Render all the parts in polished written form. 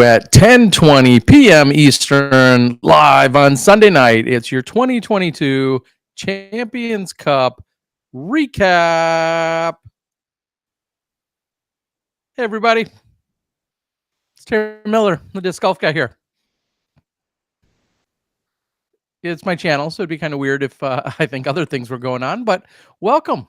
at 10:20 p.m. Eastern, live on Sunday night. It's your 2022 Champions Cup recap. Hey, everybody. It's Terry Miller, the disc golf guy here. It's my channel, so it'd be kind of weird if I think other things were going on, but welcome.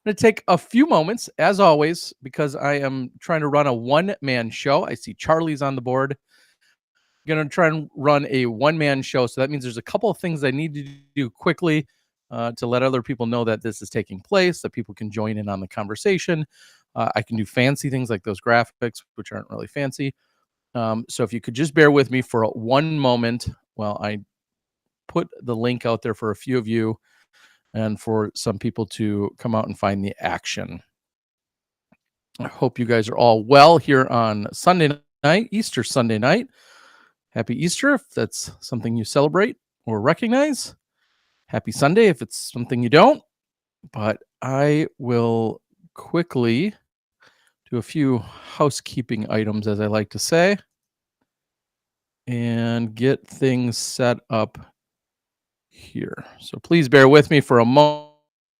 I'm going to take a few moments, as always, because I am trying to run a one-man show. I see Charlie's on the board. I'm going to try and run a one-man show, so that means there's a couple of things I need to do quickly to let other people know that this is taking place, that people can join in on the conversation. I can do fancy things like those graphics, which aren't really fancy. So if you could just bear with me for one moment while I put the link out there for a few of you and for some people to come out and find the action. I hope you guys are all well here on Sunday night, Easter Sunday night. Happy Easter if that's something you celebrate or recognize. Happy Sunday if it's something you don't. But I will quickly do a few housekeeping items, as I like to say, and get things set up here. So please bear with me for a moment.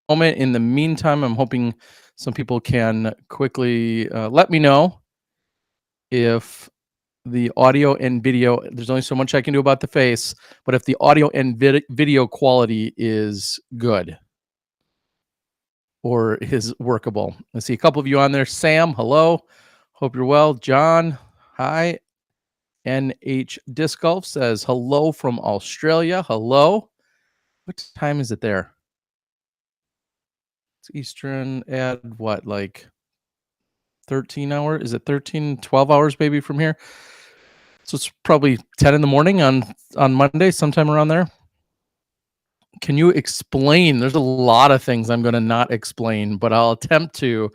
In the meantime, I'm hoping some people can quickly let me know if the audio and video, there's only so much I can do about the face, but if the audio and video quality is good or is workable. I see a couple of you on there. Sam, hello. Hope you're well. John, hi. NH Disc Golf says hello from Australia. Hello. What time is it there? It's Eastern at what, like 13 hours? Is it 13, 12 hours maybe from here? So it's probably 10 in the morning on Monday, sometime around there. Can you explain? There's a lot of things I'm going to not explain, but I'll attempt to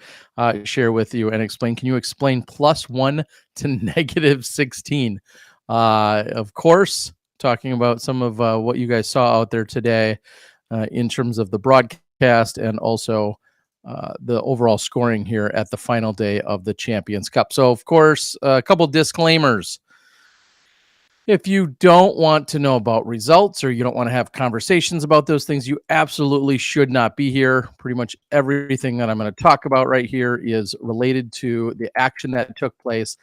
share with you and explain. Can you explain +1 to -16? Of course, talking about some of what you guys saw out there today in terms of the broadcast and also the overall scoring here at the final day of the Champions Cup. So, of course, a couple disclaimers. If you don't want to know about results or you don't want to have conversations about those things, you absolutely should not be here. Pretty much everything that I'm going to talk about right here is related to the action that took place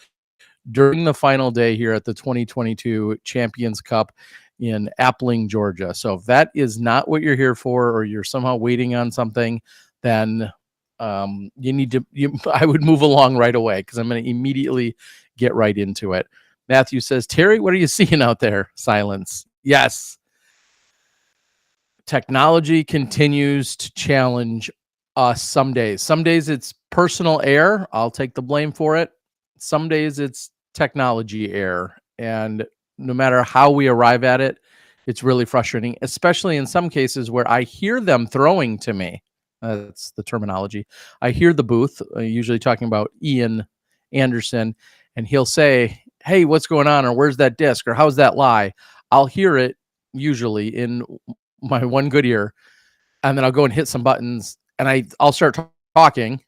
during the final day here at the 2022 Champions Cup in Appling, Georgia. So if that is not what you're here for, or you're somehow waiting on something, then you need to, I would move along right away because I'm going to immediately get right into it. Matthew says, Terry, what are you seeing out there? Silence. Yes. Technology continues to challenge us some days. Some days it's personal error. I'll take the blame for it. Some days it's technology error. And no matter how we arrive at it, it's really frustrating, especially in some cases where I hear them throwing to me. That's the terminology. I hear the booth, usually talking about Ian Anderson, and he'll say, hey, what's going on? Or where's that disc? Or how's that lie? I'll hear it usually in my one good ear. And then I'll go and hit some buttons and I'll start talking.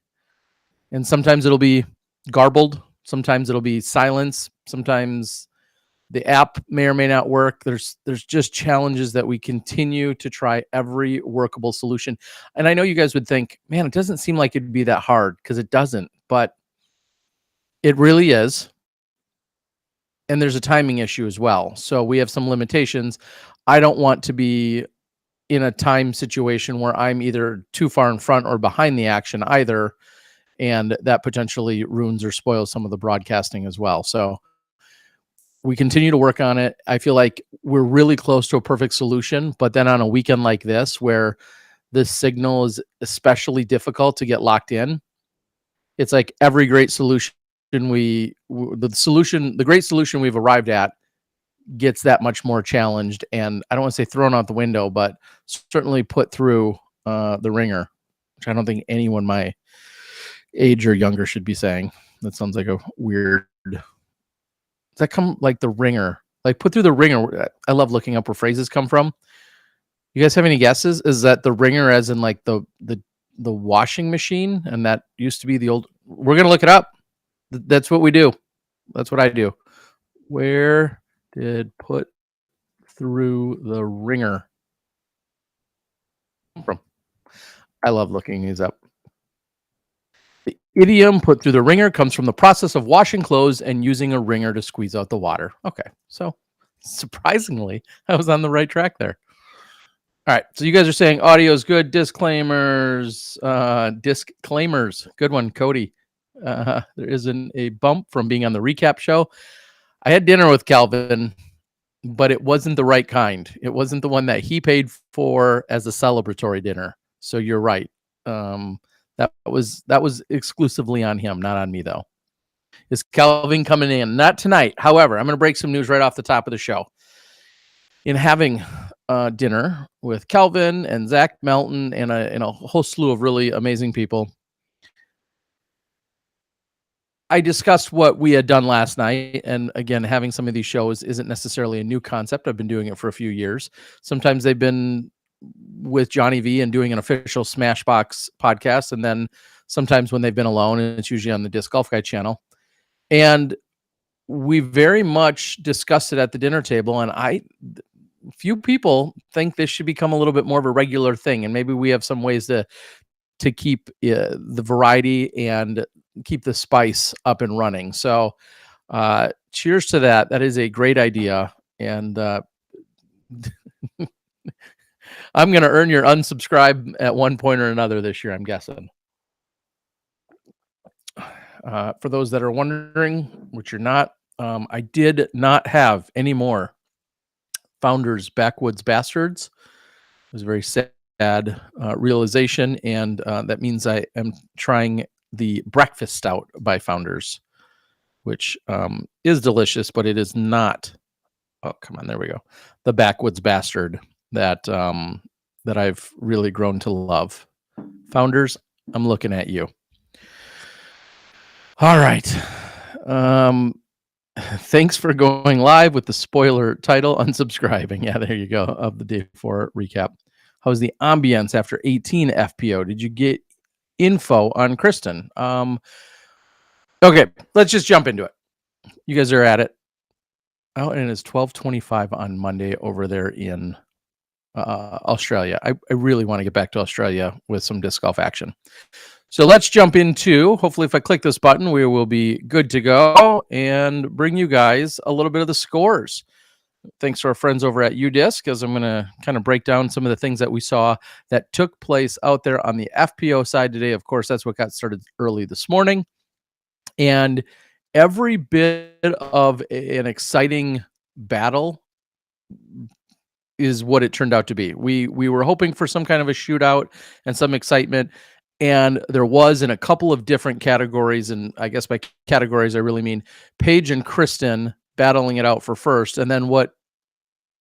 And sometimes it'll be garbled. Sometimes it'll be silence. Sometimes the app may or may not work. There's just challenges that we continue to try every workable solution. And I know you guys would think, man, it doesn't seem like it'd be that hard, because it doesn't, but it really is. And there's a timing issue as well. So we have some limitations. I don't want to be in a time situation where I'm either too far in front or behind the action either. And that potentially ruins or spoils some of the broadcasting as well. So we continue to work on it. I feel like we're really close to a perfect solution. But then on a weekend like this, where the signal is especially difficult to get locked in, it's like every great solution the great solution we've arrived at gets that much more challenged, and I don't want to say thrown out the window, but certainly put through the ringer, which I don't think anyone my age or younger should be saying. That sounds like a weird. Does that come like the ringer? Like put through the ringer. I love looking up where phrases come from. You guys have any guesses? Is that the ringer as in like the washing machine? And that used to be the old. We're gonna look it up. That's what we do. That's what I do. Where did put through the ringer come from? I love looking these up. The idiom put through the ringer comes from the process of washing clothes and using a wringer to squeeze out the water. Okay, so surprisingly, I was on the right track there. All right, so you guys are saying audio is good. Disclaimers, good one, Cody. There isn't a bump from being on the recap show. I had dinner with Calvin, but it wasn't the right kind. It wasn't the one that he paid for as a celebratory dinner. So you're right. That was exclusively on him, not on me though. Is Calvin coming in? Not tonight. However, I'm going to break some news right off the top of the show. In having dinner with Calvin and Zach Melton and a whole slew of really amazing people, I discussed what we had done last night. And again, having some of these shows isn't necessarily a new concept. I've been doing it for a few years. Sometimes they've been with Johnny V and doing an official Smashbox podcast. And then sometimes when they've been alone, and it's usually on the Disc Golf Guy channel. And we very much discussed it at the dinner table. And few people think this should become a little bit more of a regular thing. And maybe we have some ways to keep the variety and keep the spice up and running. So cheers to that. That is a great idea. And I'm going to earn your unsubscribe at one point or another this year, I'm guessing. For those that are wondering, which you're not, I did not have any more Founders Backwoods Bastards. It was a very sad realization, and that means I am trying the breakfast stout by Founders, which is delicious, but it is not. Oh, come on, there we go. The Backwoods Bastard that I've really grown to love. Founders, I'm looking at you. All right. Thanks for going live with the spoiler title, unsubscribing. Yeah, there you go, of the day 4 recap. How's the ambience after 18 FPO? Did you get info on Kristen? Okay, let's just jump into it. You guys are at it. Oh, and it's 12:25 on Monday over there in Australia. I really want to get back to Australia with some disc golf action. So let's jump into, hopefully if I click this button, we will be good to go and bring you guys a little bit of the scores. Thanks to our friends over at UDisc, as I'm going to kind of break down some of the things that we saw that took place out there on the FPO side today. Of course, that's what got started early this morning. And every bit of an exciting battle is what it turned out to be. We were hoping for some kind of a shootout and some excitement. And there was in a couple of different categories. And I guess by categories, I really mean Paige and Kristen battling it out for first. And then what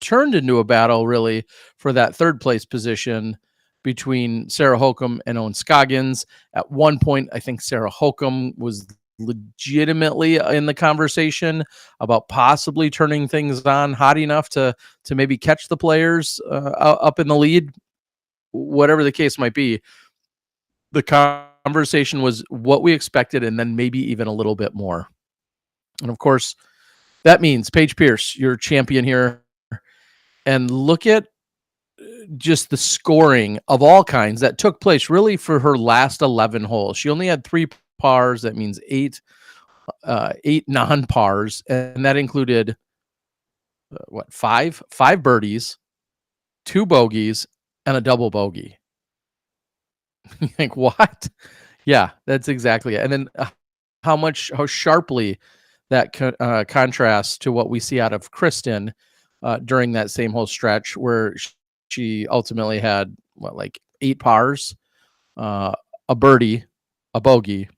turned into a battle really for that third place position between Sarah Holcomb and Owen Scoggins. At one point, I think Sarah Holcomb was legitimately in the conversation about possibly turning things on hot enough to maybe catch the players up in the lead, whatever the case might be. The conversation was what we expected, and then maybe even a little bit more. And of course, that means Paige Pierce, your champion here. And look at just the scoring of all kinds that took place really for her last 11 holes. She only had 3 pars. That means 8 non-pars. And that included, 5 birdies, 2 bogeys, and a double bogey. You think, what? Yeah, that's exactly it. And then how sharply that contrasts to what we see out of Kristen during that same whole stretch, where she ultimately had 8 pars, a birdie, a bogey,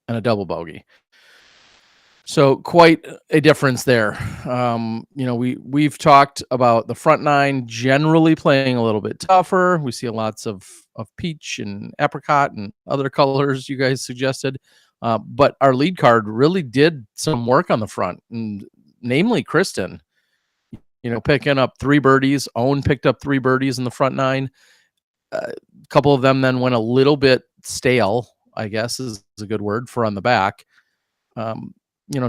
and a double bogey. So quite a difference there. We've talked about the front 9 generally playing a little bit tougher. We see lots of peach and apricot and other colors you guys suggested. But our lead card really did some work on the front, and namely Kristen, picking up 3 birdies. Owen picked up 3 birdies in the front 9. A couple of them then went a little bit stale, I guess is a good word for on the back.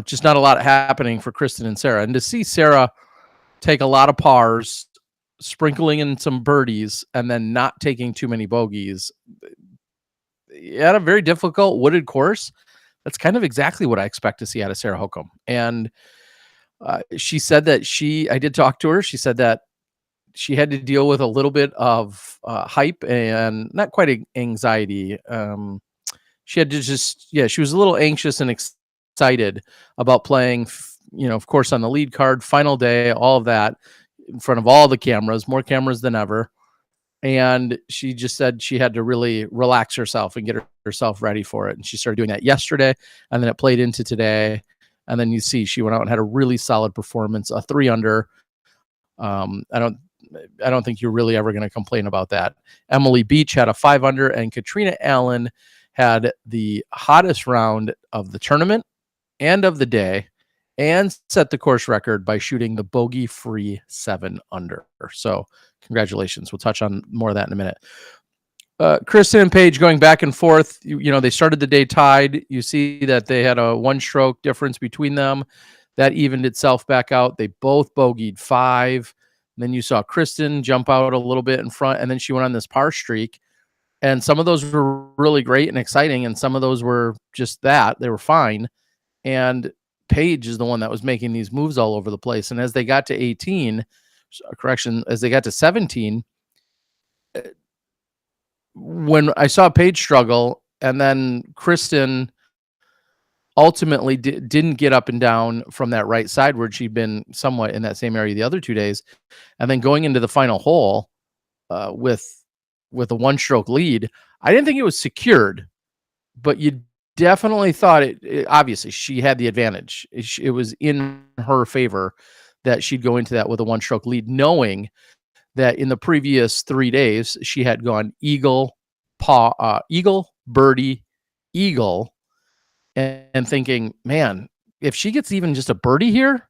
just not a lot happening for Kristen and Sarah. And to see Sarah take a lot of pars, sprinkling in some birdies, and then not taking too many bogeys at a very difficult wooded course, that's kind of exactly what I expect to see out of Sarah Hokom. And she said that I did talk to her. She said that she had to deal with a little bit of hype and not quite anxiety. She had to she was a little anxious and excited about playing, of course, on the lead card, final day, all of that, in front of all the cameras, more cameras than ever. And she just said she had to really relax herself and get herself ready for it. And she started doing that yesterday, and then it played into today. And then you see she went out and had a really solid performance, a 3 under. I don't think you're really ever going to complain about that. Emily Beach had a 5 under, and Katrina Allen had the hottest round of the tournament and of the day, and set the course record by shooting the bogey-free 7 under. So congratulations. We'll touch on more of that in a minute. Kristen and Paige going back and forth. They started the day tied. You see that they had a 1-stroke difference between them. That evened itself back out. They both bogeyed 5. Then you saw Kristen jump out a little bit in front, and then she went on this par streak. And some of those were really great and exciting, and some of those were just that. They were fine. And Paige is the one that was making these moves all over the place. And as they got to 18, as they got to 17, when I saw Paige struggle, and then Kristen ultimately didn't get up and down from that right side where she'd been somewhat in that same area the other 2 days, and then going into the final hole with a 1-stroke lead, I didn't think it was secured, but you definitely thought it obviously she had the advantage. It was in her favor that she'd go into that with a 1-stroke lead, knowing that in the previous 3 days she had gone eagle, birdie, eagle, and thinking, man, if she gets even just a birdie here,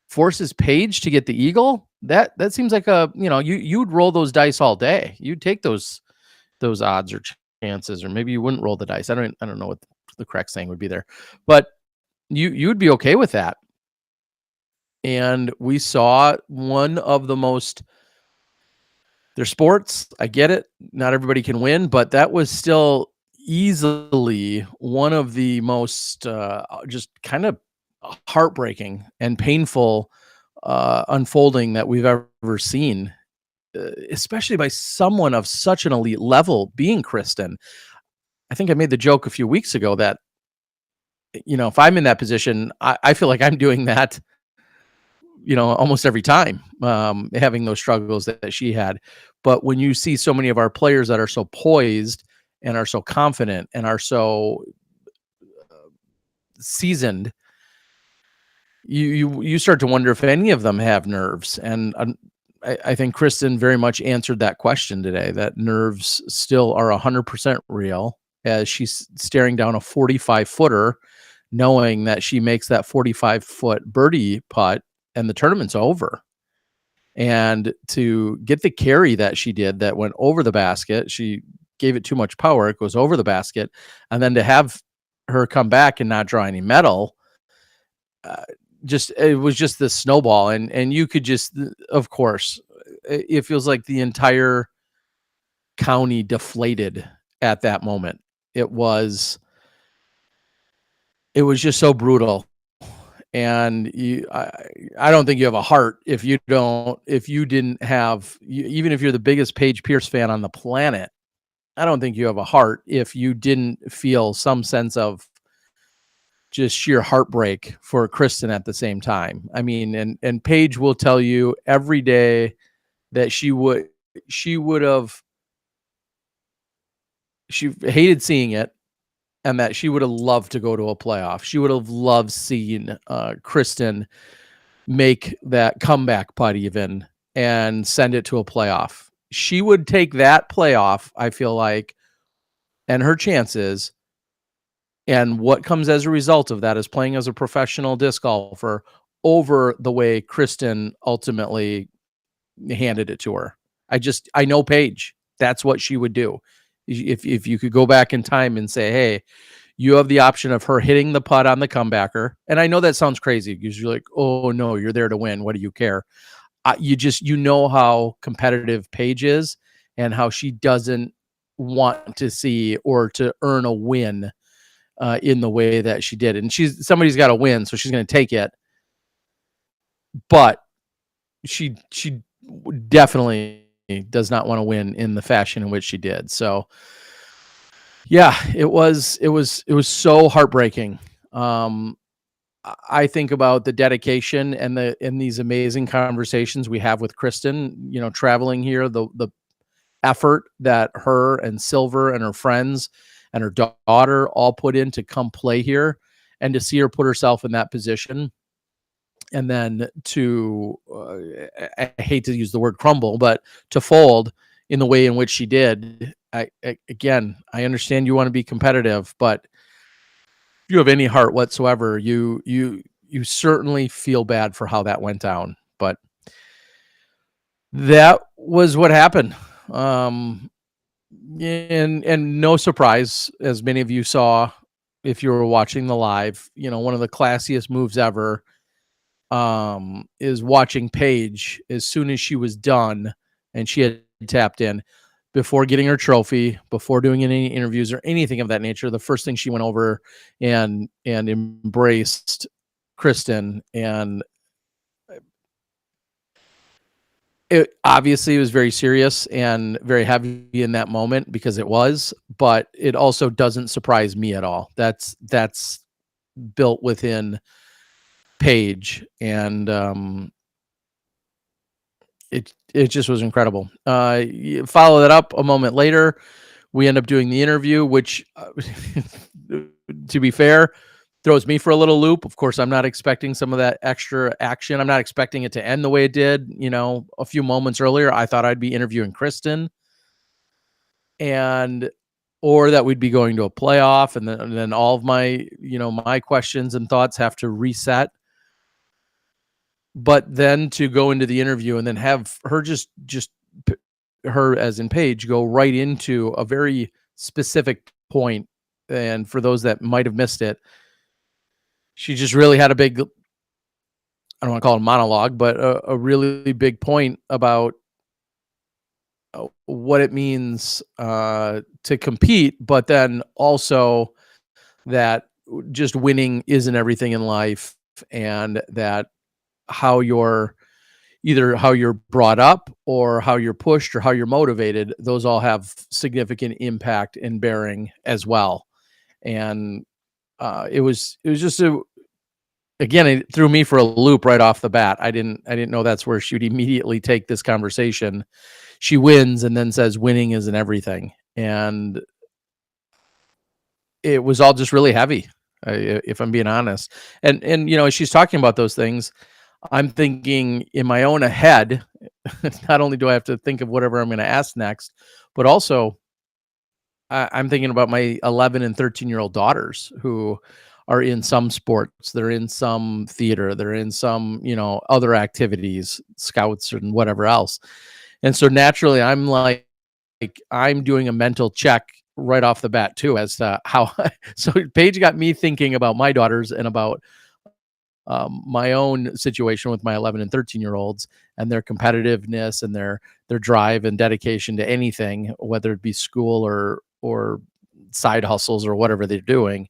forces Paige to get the eagle, that seems like you'd roll those dice all day. You'd take those odds or chances, or maybe you wouldn't roll the dice. I don't know what the correct saying would be there, but you'd be okay with that. And we saw one of the most, they're sports, I get it, not everybody can win, but that was still easily one of the most just kind of heartbreaking and painful unfolding that we've ever seen, especially by someone of such an elite level being Kristen. I think I made the joke a few weeks ago that, if I'm in that position, I feel like I'm doing that, almost every time, having those struggles that she had. But when you see so many of our players that are so poised and are so confident and are so seasoned, you start to wonder if any of them have nerves. And I think Kristen very much answered that question today, that nerves still are 100% real, as she's staring down a 45-footer, knowing that she makes that 45-foot birdie putt and the tournament's over. And to get the carry that she did that went over the basket, she gave it too much power, it goes over the basket, and then to have her come back and not draw any medal, it was just this snowball. And you could just, of course, it feels like the entire county deflated at that moment. It was just so brutal. And I don't think you have a heart if you didn't have, even if you're the biggest Paige Pierce fan on the planet, I don't think you have a heart if you didn't feel some sense of just sheer heartbreak for Kristen at the same time. I mean, and Paige will tell you every day that she hated seeing it, and that she would have loved to go to a playoff. She would have loved seeing Kristen make that comeback putt even and send it to a playoff. She would take that playoff, I feel like, and her chances, and what comes as a result of that is playing as a professional disc golfer, over the way Kristen ultimately handed it to her. I know Paige. That's what she would do. If you could go back in time and say, hey, You have the option of her hitting the putt on the comebacker. And I know that sounds crazy because you're like, oh no, you're there to win. What do you care? You know how competitive Paige is and how she doesn't want to see or to earn a win in the way that she did. And somebody's got to win, so she's going to take it. But she definitely does not want to win in the fashion in which she did. So yeah, it was so heartbreaking. I think about the dedication and these amazing conversations we have with Kristen, traveling here, the effort that her and Silver and her friends and her daughter all put in to come play here, and to see her put herself in that position. And then to, I hate to use the word crumble, but to fold in the way in which she did. Again, I understand you want to be competitive, but if you have any heart whatsoever, you certainly feel bad for how that went down. But that was what happened. And no surprise, as many of you saw, if you were watching the live, one of the classiest moves ever is watching Paige as soon as she was done and she had tapped in, before getting her trophy, before doing any interviews or anything of that nature. The first thing, she went over and embraced Kristen, and it obviously was very serious and very heavy in that moment, because it was, but it also doesn't surprise me at all. That's built within Paige, and it just was incredible. You follow that up a moment later. We end up doing the interview, which, to be fair, throws me for a little loop. Of course, I'm not expecting some of that extra action. I'm not expecting it to end the way it did. A few moments earlier, I thought I'd be interviewing Kristen, or that we'd be going to a playoff, and then all of my, my questions and thoughts have to reset. But then to go into the interview and then have her just her, as in Paige, go right into a very specific point. And for those that might have missed it, she just really had a big, I don't want to call it a monologue, but a really big point about what it means to compete, but then also that just winning isn't everything in life, and that how you're brought up, or how you're pushed, or how you're motivated, those all have significant impact and bearing as well. And it was just again, it threw me for a loop right off the bat. I didn't know that's where she would immediately take this conversation. She wins and then says winning isn't everything. And it was all just really heavy, if I'm being honest. And as she's talking about those things, I'm thinking in my own head, not only do I have to think of whatever I'm going to ask next, but also I'm thinking about my 11 and 13-year-old daughters, who are in some sports, they're in some theater, they're in some, other activities, scouts and whatever else. And so naturally I'm like I'm doing a mental check right off the bat too, as to how, so Paige got me thinking about my daughters and about my own situation with my 11 and 13-year-olds, and their competitiveness and their drive and dedication to anything, whether it be school or side hustles or whatever they're doing.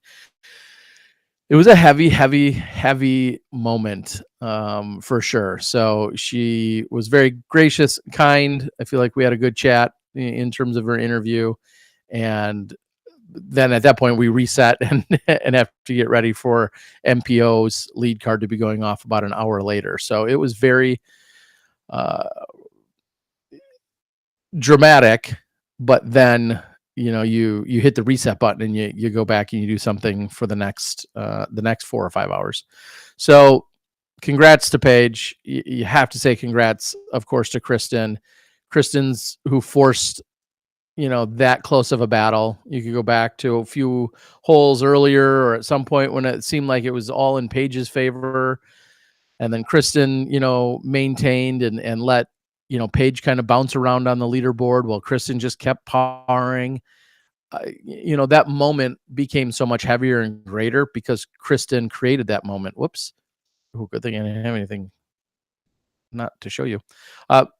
It was a heavy moment, for sure. So she was very gracious, kind. I feel like we had a good chat in terms of her interview. And then at that point we reset and have to get ready for MPO's lead card to be going off about an hour later. So it was very dramatic, but then you hit the reset button and you go back and you do something for the next 4 or 5 hours. So congrats to Paige. You have to say congrats, of course, to Kristen's who forced that close of a battle. You could go back to a few holes earlier, or at some point when it seemed like it was all in Paige's favor, and then Kristen maintained and let Paige kind of bounce around on the leaderboard while Kristen just kept parring. that moment became so much heavier and greater because Kristen created that moment. Whoops. Oh, good thing I didn't have anything not to show you.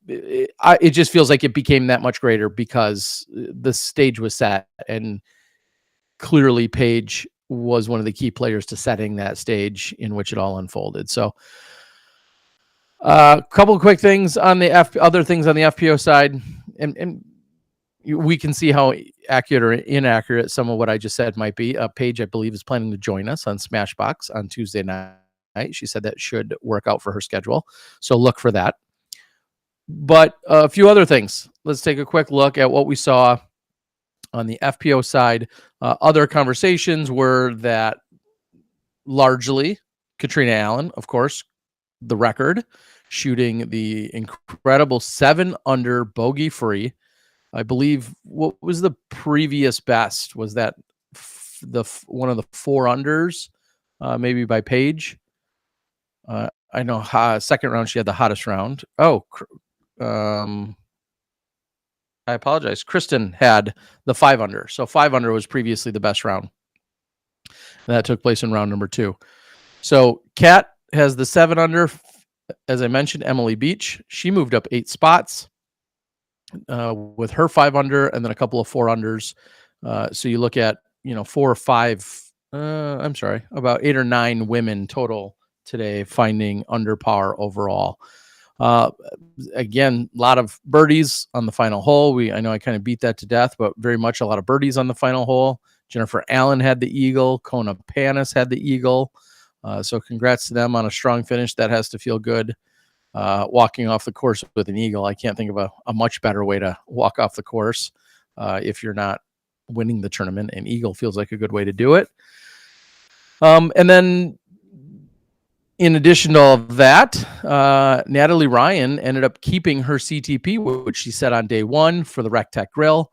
It just feels like it became that much greater because the stage was set, and clearly Paige was one of the key players to setting that stage in which it all unfolded. So a couple of quick things on the other things on the FPO side, and we can see how accurate or inaccurate some of what I just said might be. Paige, I believe, is planning to join us on Smashbox on Tuesday night. She said that should work out for her schedule, so look for that. But a few other things. Let's take a quick look at what we saw on the FPO side. Other conversations were that largely Katrina Allen, of course, the record, shooting the incredible 7-under bogey-free. I believe, what was the previous best? Was that one of the 4-unders, maybe by Paige? I know second round she had the hottest round. I apologize. Kristen had the 5-under. So 5-under was previously the best round. And that took place in round number 2. So Kat has the 7-under. As I mentioned, Emily Beach, she moved up 8 spots with her 5-under and then a couple of 4-unders. So you look at, 4 or 5, about 8 or 9 women total today finding under par overall. Again, a lot of birdies on the final hole. I know I kind of beat that to death, but very much a lot of birdies on the final hole. Jennifer Allen had the eagle. Kona Panis had the eagle. So congrats to them on a strong finish. That has to feel good. Walking off the course with an eagle. I can't think of a much better way to walk off the course if you're not winning the tournament. An eagle feels like a good way to do it. And then in addition to all of that, Natalie Ryan ended up keeping her CTP, which she set on day 1 for the RecTech grill.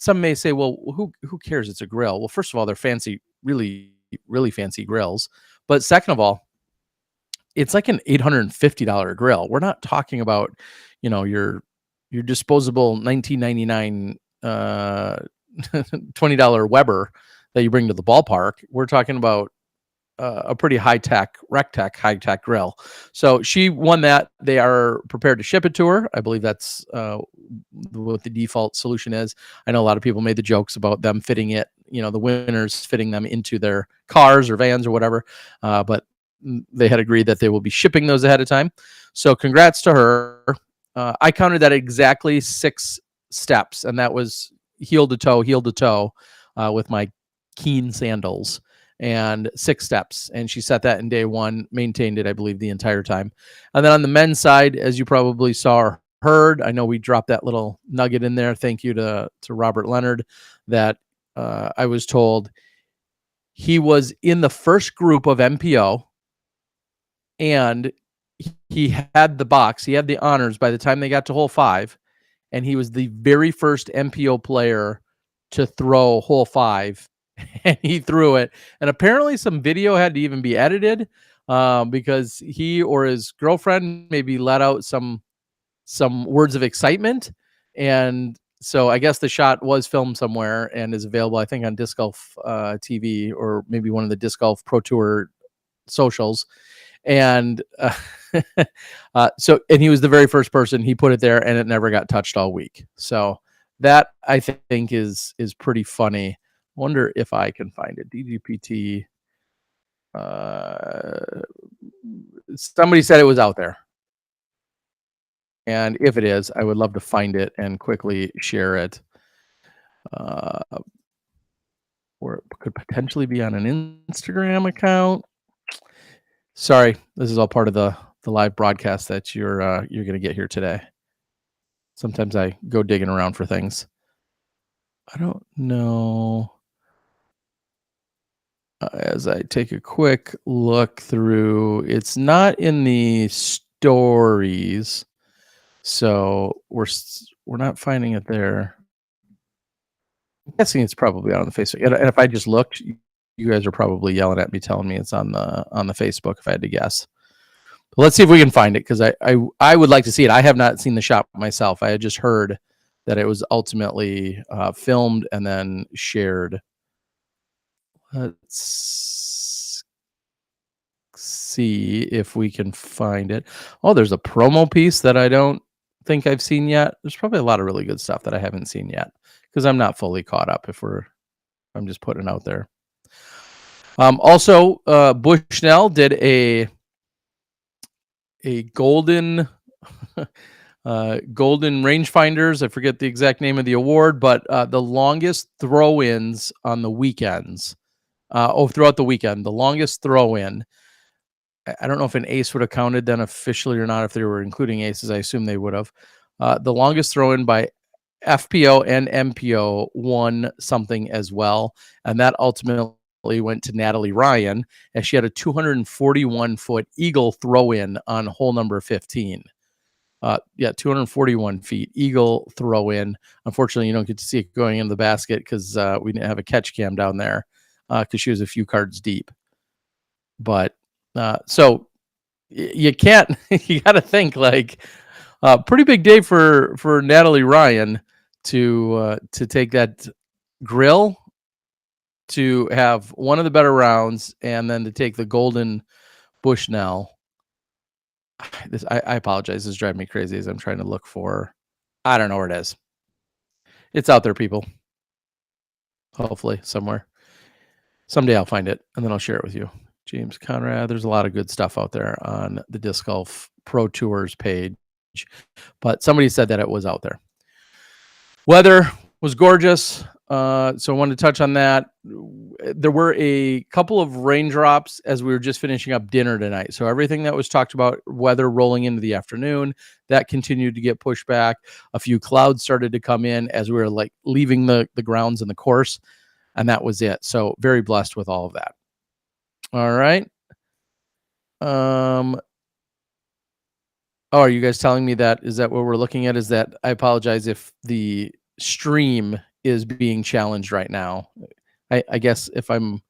Some may say, well, who cares? It's a grill. Well, first of all, they're fancy, really, really fancy grills. But second of all, it's like an $850 grill. We're not talking about, your disposable $19.99 $20 Weber that you bring to the ballpark. We're talking about a pretty high-tech high-tech grill. So she won that. They are prepared to ship it to her. I believe that's what the default solution is. I know a lot of people made the jokes about them fitting it, the winners fitting them into their cars or vans or whatever. But they had agreed that they will be shipping those ahead of time. So congrats to her. I counted that exactly 6 steps, and that was heel to toe with my Keen sandals. And 6 steps. And she set that in day 1, maintained it, I believe, the entire time. And then on the men's side, as you probably saw or heard, I know we dropped that little nugget in there. Thank you to Robert Leonard, that I was told he was in the first group of MPO and he had the box. He had the honors by the time they got to hole 5. And he was the very first MPO player to throw hole 5. And he threw it, and apparently some video had to even be edited because he or his girlfriend maybe let out some words of excitement, and so I guess the shot was filmed somewhere and is available, I think, on Disc Golf TV or maybe one of the Disc Golf Pro Tour socials. And and he was the very first person. He put it there, and it never got touched all week. So that I think is pretty funny. Wonder if I can find it. DGPT. Somebody said it was out there. And if it is, I would love to find it and quickly share it. Or it could potentially be on an Instagram account. Sorry, this is all part of the live broadcast that you're going to get here today. Sometimes I go digging around for things. I don't know. As I take a quick look through, it's not in the stories, so we're not finding it there. I'm guessing it's probably out on the Facebook. And if I just looked, you guys are probably yelling at me, telling me it's on the Facebook. If I had to guess, but let's see if we can find it, because I would like to see it. I have not seen the shot myself. I had just heard that it was ultimately filmed and then shared. Let's see if we can find it. Oh, there's a promo piece that I don't think I've seen yet. There's probably a lot of really good stuff that I haven't seen yet because I'm not fully caught up. I'm just putting it out there. Also, Bushnell did a golden golden rangefinders. I forget the exact name of the award, but the longest throw-ins on the weekends. Throughout the weekend, the longest throw-in. I don't know if an ace would have counted then officially or not. If they were including aces, I assume they would have. The longest throw-in by FPO and MPO won something as well, and that ultimately went to Natalie Ryan as she had a 241-foot eagle throw-in on hole number 15. 241 feet eagle throw-in. Unfortunately, you don't get to see it going in the basket because we didn't have a catch cam down there because she was a few cards deep. But so you can't. You got to think like pretty big day for Natalie Ryan to take that grill, to have one of the better rounds, and then to take the golden Bushnell. I apologize. This is driving me crazy as I'm trying to look for. I don't know where it is. It's out there, people. Hopefully somewhere. Someday I'll find it and then I'll share it with you. James Conrad. There's a lot of good stuff out there on the Disc Golf Pro Tours page, but somebody said that it was out there. Weather was gorgeous. So I wanted to touch on that. There were a couple of raindrops as we were just finishing up dinner tonight. So everything that was talked about, weather rolling into the afternoon, that continued to get pushed back. A few clouds started to come in as we were like leaving the grounds and the course, and that was it. So very blessed with all of that. All right. Oh, are you guys telling me that? Is that what we're looking at? Is that, I apologize if the stream is being challenged right now. I guess if I'm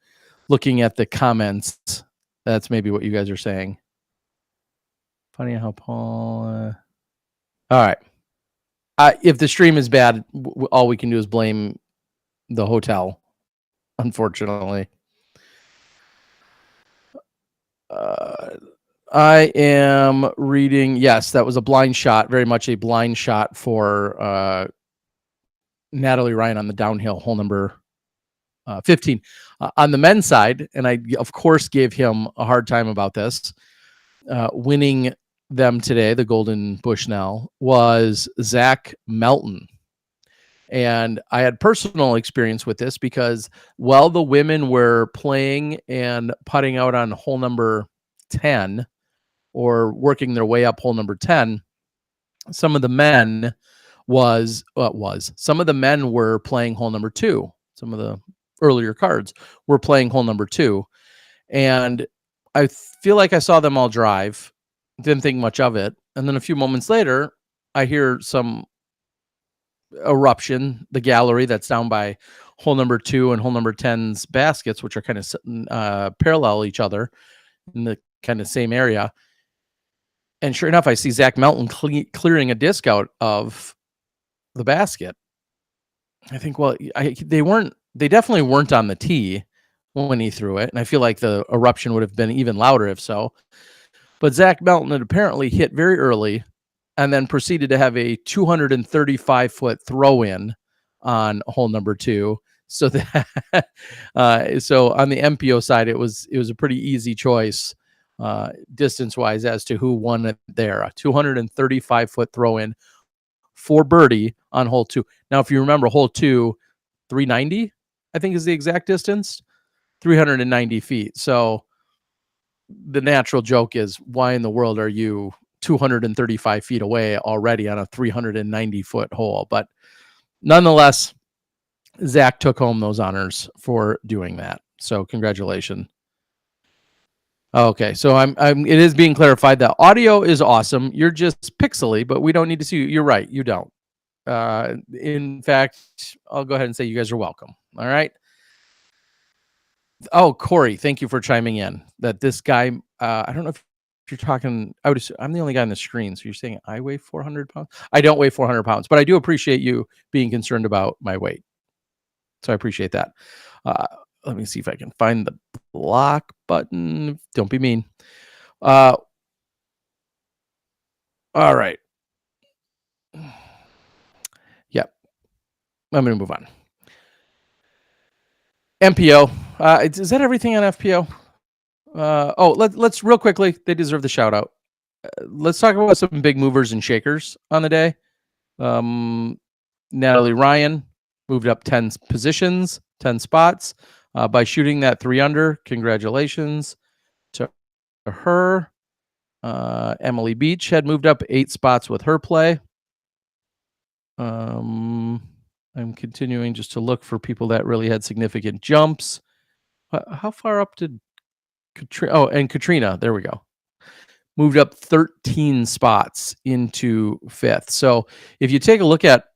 looking at the comments, that's maybe what you guys are saying. Funny how Paul. All right. If the stream is bad, all we can do is blame the hotel, unfortunately. I am reading. Yes, that was a blind shot, very much a blind shot for Natalie Ryan on the downhill hole number 15. On the men's side, and I, of course, gave him a hard time about this, winning them today, the Golden Bushnell, was Zach Melton. And I had personal experience with this because while the women were playing and putting out on hole number 10 or working their way up hole number 10, some of the men some of the men were playing hole number 2. Some of the earlier cards were playing hole number 2. And I feel like I saw them all drive, didn't think much of it. And then a few moments later, I hear some eruption, the gallery that's down by hole number 2 and hole number 10's baskets, which are kind of parallel each other in the kind of same area. And sure enough, I see Zach Melton clearing a disc out of the basket. I think, well, they definitely weren't on the tee when he threw it. And I feel like the eruption would have been even louder if so. But Zach Melton had apparently hit very early and then proceeded to have a 235-foot throw-in on hole number 2. So that so on the MPO side, it was a pretty easy choice distance-wise as to who won it there. A 235-foot throw-in for birdie on hole 2. Now, if you remember, hole 2, 390, I think is the exact distance, 390 feet. So the natural joke is, why in the world are you 235 feet away already on a 390-foot hole? But nonetheless, Zach took home those honors for doing that. So congratulations. Okay, so it is being clarified that audio is awesome. You're just pixely, but we don't need to see you. You're right, you don't. In fact, I'll go ahead and say you guys are welcome. All right. Oh, Corey, thank you for chiming in. That this guy, I don't know if you're talking, I would assume, I'm the only guy on the screen. So you're saying I weigh 400 pounds? I don't weigh 400 pounds, but I do appreciate you being concerned about my weight. So I appreciate that. Let me see if I can find the block button. Don't be mean. All right. Yep. I'm going to move on. MPO. Is that everything on FPO? Let's real quickly. They deserve the shout out. Let's talk about some big movers and shakers on the day. Natalie Ryan moved up 10 positions, 10 spots by shooting that 3 under. Congratulations to her. Emily Beach had moved up 8 spots with her play. I'm continuing just to look for people that really had significant jumps. How far up did Katrina? Oh, and Katrina, there we go. Moved up 13 spots into 5th. So if you take a look at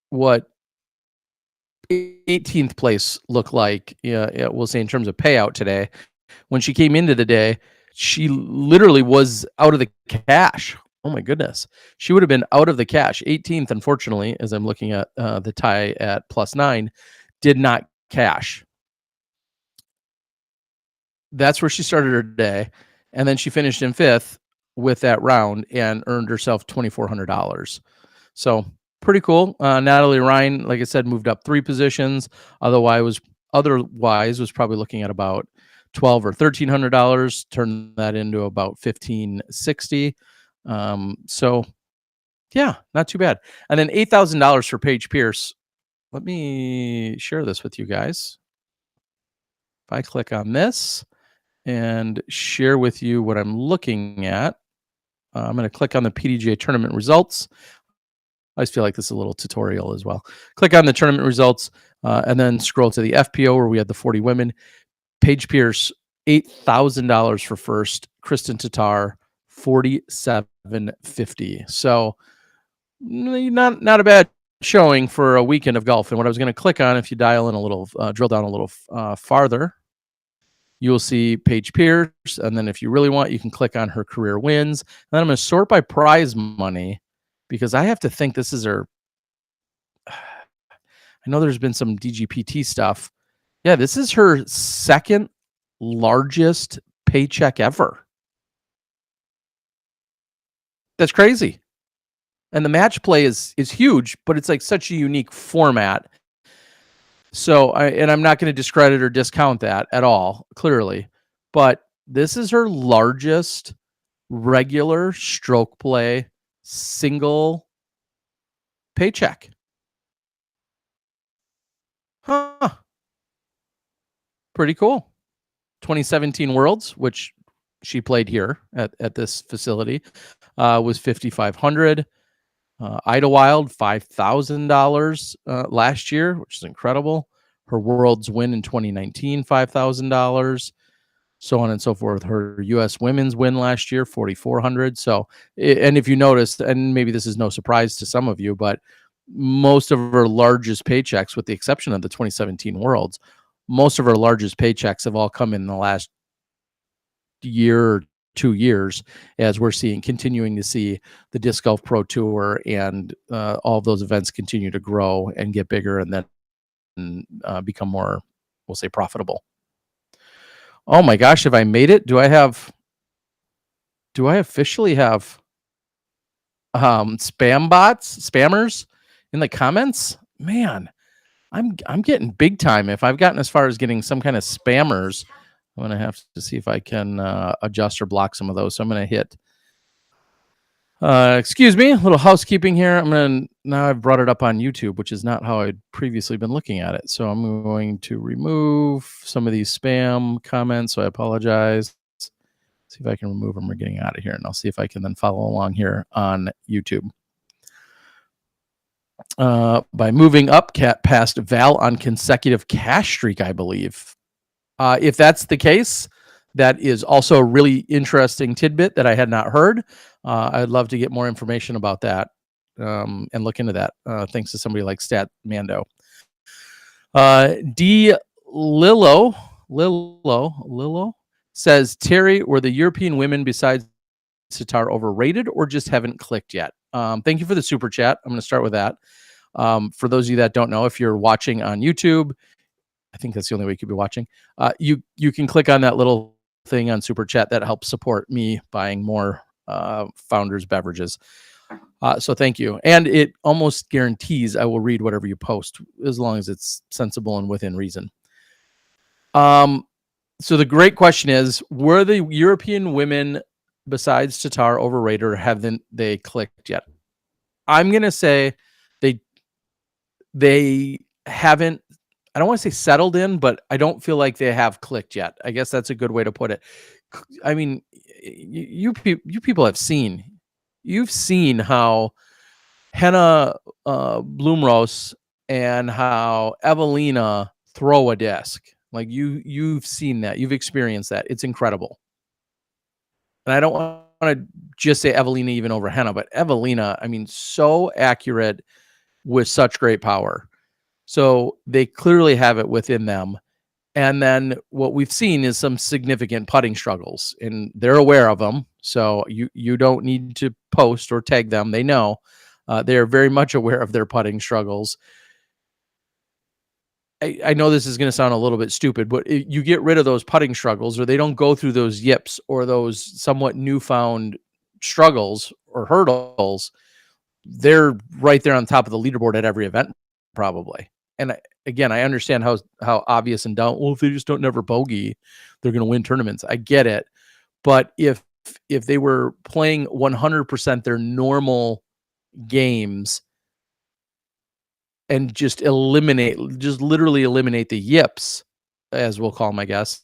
what 18th place looked like, we'll say in terms of payout today, when she came into the day, she literally was out of the cash. Oh my goodness. She would have been out of the cash. 18th, unfortunately, as I'm looking at the tie at +9, did not cash. That's where she started her day. And then she finished in 5th with that round and earned herself $2,400. So pretty cool. Natalie Ryan, like I said, moved up 3 positions. Otherwise was probably looking at about $1,200 or $1,300. Turned that into about $1,560. So yeah, not too bad. And then $8,000 for Paige Pierce. Let me share this with you guys. If I click on this and share with you what I'm looking at, I'm going to click on the PDGA tournament results. I just feel like this is a little tutorial as well. Click on the tournament results and then scroll to the FPO where we had the 40 women. Paige Pierce, $8,000 for first. Kristen Tatar, $4,750. So not a bad showing for a weekend of golf. And what I was going to click on, if you dial in a little, drill down a little farther, you will see Paige Pierce. And then if you really want, you can click on her career wins. And then I'm going to sort by prize money because I have to think this is her. I know there's been some DGPT stuff. Yeah, this is her second largest paycheck ever. That's crazy. And the match play is huge, but it's like such a unique format. So I'm not going to discredit or discount that at all, clearly. But this is her largest regular stroke play single paycheck. Huh. Pretty cool. 2017 Worlds, which she played here at this facility, was $5,500. Idlewild, $5,000 last year, which is incredible. Her Worlds win in 2019, $5,000. So on and so forth. Her U.S. women's win last year, $4,400. So, and if you noticed, and maybe this is no surprise to some of you, but most of her largest paychecks, with the exception of the 2017 Worlds, most of her largest paychecks have all come in the last year or 2 years, as we're continuing to see the Disc Golf Pro Tour and all of those events continue to grow and get bigger and then become more, we'll say, profitable. Oh my gosh, have I made it? Do I officially have spammers in the comments? Man, I'm getting big time. If I've gotten as far as getting some kind of spammers, I'm going to have to see if I can adjust or block some of those. So I'm going to hit, excuse me, a little housekeeping here. Now I've brought it up on YouTube, which is not how I'd previously been looking at it. So I'm going to remove some of these spam comments. So I apologize. See if I can remove them. We're getting out of here. And I'll see if I can then follow along here on YouTube. By moving up past Val on consecutive cash streak, I believe. If that's the case, that is also a really interesting tidbit that I had not heard. I'd love to get more information about that and look into that. Thanks to somebody like Stat Mando. D. Lillo says, Terry, were the European women besides sitar overrated or just haven't clicked yet? Thank you for the super chat. I'm going to start with that. For those of you that don't know, if you're watching on YouTube, I think that's the only way you could be watching. You can click on that little thing on super chat that helps support me buying more Founders beverages. So thank you. And it almost guarantees I will read whatever you post as long as it's sensible and within reason. So the great question is, were the European women besides Tatar overrated or haven't they clicked yet? I'm going to say they haven't, I don't want to say settled in, but I don't feel like they have clicked yet. I guess that's a good way to put it. I mean, you people have seen, you've seen how Henna Blumrose and how Evelina throw a disc. Like you've seen that, you've experienced that. It's incredible. And I don't want to just say Evelina even over Henna, but Evelina, I mean, so accurate with such great power. So they clearly have it within them. And then what we've seen is some significant putting struggles, and they're aware of them. So you don't need to post or tag them. They know. They're very much aware of their putting struggles. I know this is going to sound a little bit stupid, but if you get rid of those putting struggles, or they don't go through those yips or those somewhat newfound struggles or hurdles, they're right there on top of the leaderboard at every event, probably. And again, I understand how obvious and dumb. Well, if they just don't never bogey, they're going to win tournaments. I get it, but if they were playing 100% their normal games and just literally eliminate the yips, as we'll call them, I guess,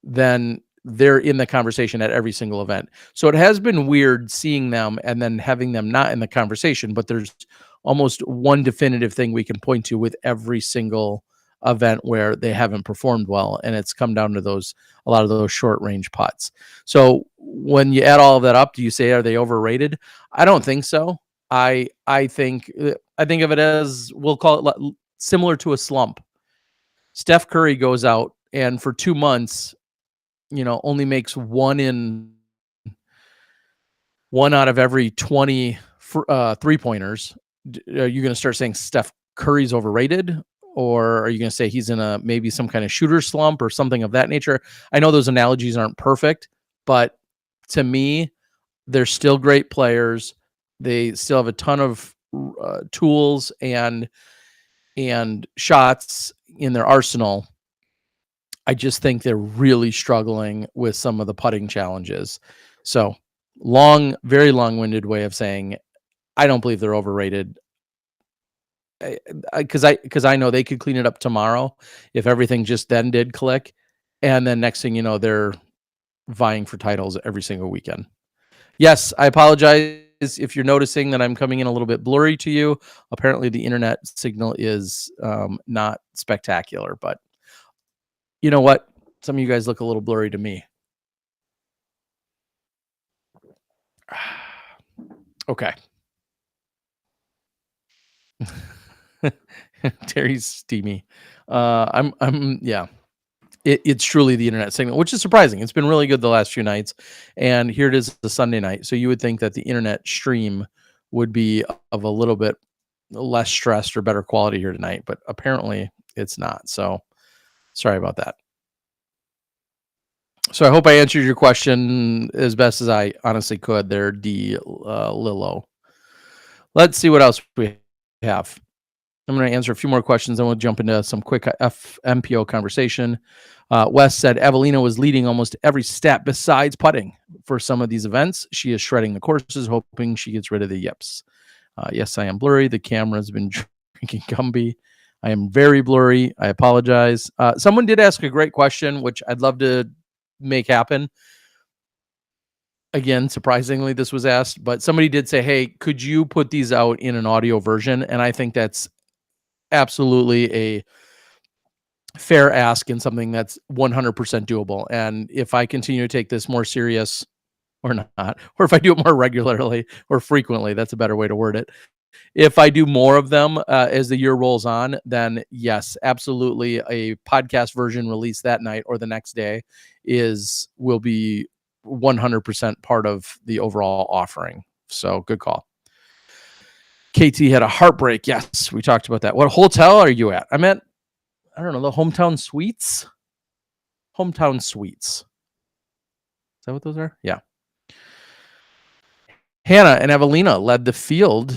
then they're in the conversation at every single event. So it has been weird seeing them and then having them not in the conversation, but there's almost one definitive thing we can point to with every single event where they haven't performed well. And it's come down to a lot of those short range putts. So when you add all of that up, do you say, are they overrated? I don't think so. I think of it as, we'll call it similar to a slump. Steph Curry goes out and for 2 months, only makes one out of every 20 3-pointers. Are you going to start saying Steph Curry's overrated? Or are you going to say he's in maybe some kind of shooter slump or something of that nature? I know those analogies aren't perfect, but to me, they're still great players. They still have a ton of tools and shots in their arsenal. I just think they're really struggling with some of the putting challenges. So very long-winded way of saying I don't believe they're overrated. Because I know they could clean it up tomorrow if everything just then did click, and then next thing you know, they're vying for titles every single weekend. Yes, I apologize if you're noticing that I'm coming in a little bit blurry to you. Apparently, the internet signal is not spectacular, but you know what? Some of you guys look a little blurry to me. Okay. Terry's steamy. Yeah. It's truly the internet signal, which is surprising. It's been really good the last few nights, and here it is the Sunday night. So you would think that the internet stream would be of a little bit less stressed or better quality here tonight, but apparently it's not. So sorry about that. So I hope I answered your question as best as I honestly could there, Lillo. Let's see what else we have. I'm going to answer a few more questions, then we'll jump into some quick FMPO conversation. Wes said Evelina was leading almost every stat besides putting for some of these events. She is shredding the courses, hoping she gets rid of the yips. Yes, I am blurry. The camera's been drinking Gumby. I am very blurry. I apologize. Someone did ask a great question, which I'd love to make happen. Again, surprisingly, this was asked, but somebody did say, hey, could you put these out in an audio version? And I think that's absolutely a fair ask and something that's 100% doable. And if I continue to take this more serious or not, or if I do it more regularly or frequently, that's a better way to word it. If I do more of them as the year rolls on, then yes, absolutely. A podcast version released that night or the next day will be 100% part of the overall offering. So good call. KT had a heartbreak. Yes, we talked about that. What hotel are you at? I'm at, I don't know, the Hometown Suites. Hometown Suites. Is that what those are? Yeah. Hannah and Evelina led the field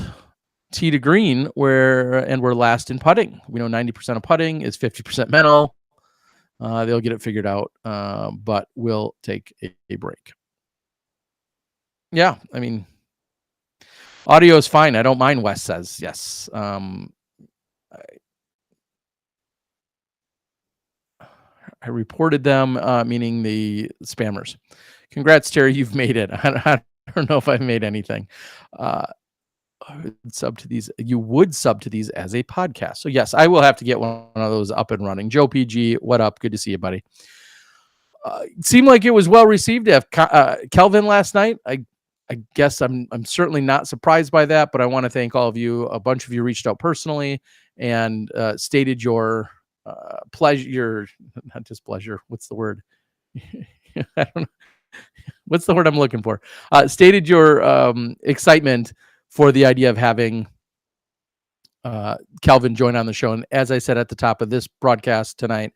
tee to green, and we're last in putting. We know 90% of putting is 50% mental. They'll get it figured out, but we'll take a break. Yeah, I mean, audio is fine. I don't mind, Wes says. Yes. I reported them, meaning the spammers. Congrats, Terry. You've made it. I don't know if I've made anything. Sub to these. You would sub to these as a podcast. So yes, I will have to get one of those up and running. Joe PG, what up? Good to see you, buddy. It seemed like it was well received at Kelvin last night. I guess I'm certainly not surprised by that, but I want to thank all of you. A bunch of you reached out personally and stated your pleasure, not just pleasure. What's the word? I don't know. What's the word I'm looking for? Stated your excitement for the idea of having Calvin join on the show. And as I said at the top of this broadcast tonight,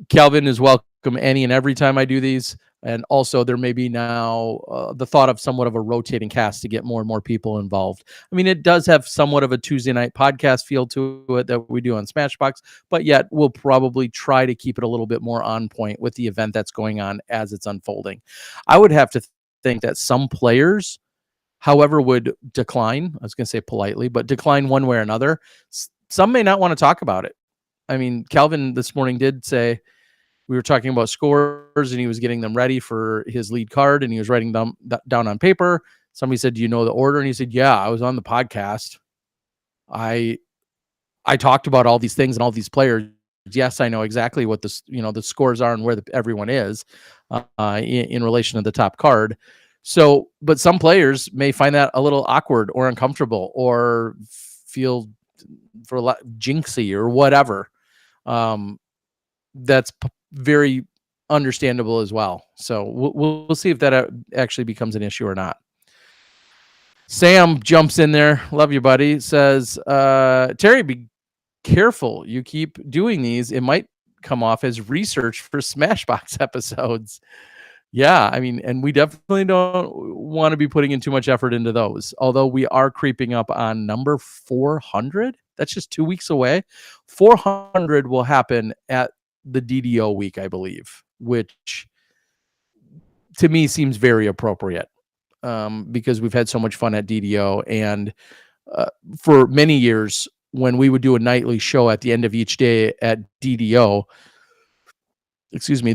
Calvin is welcome any and every time I do these. And also there may be now the thought of somewhat of a rotating cast to get more and more people involved. I mean, it does have somewhat of a Tuesday night podcast feel to it that we do on Smashbox, but yet we'll probably try to keep it a little bit more on point with the event that's going on as it's unfolding. I would have to think that some players, however, would decline. I was going to say politely, but decline one way or another. Some may not want to talk about it. I mean, Calvin this morning did say, we were talking about scores and he was getting them ready for his lead card and he was writing them down on paper. Somebody said, do you know the order? And he said, yeah, I was on the podcast. I talked about all these things and all these players. Yes, I know exactly what the scores are and where everyone is in relation to the top card. So, but some players may find that a little awkward or uncomfortable or feel jinxy or whatever. That's very understandable as well. So we'll see if that actually becomes an issue or not. Sam jumps in there. Love you, buddy. Says, Terry, be careful. You keep doing these. It might come off as research for Smashbox episodes. Yeah, I mean, and we definitely don't want to be putting in too much effort into those. Although we are creeping up on number 400. That's just 2 weeks away. 400 will happen at the DDO week, I believe, which to me seems very appropriate because we've had so much fun at DDO. And for many years, when we would do a nightly show at the end of each day at DDO,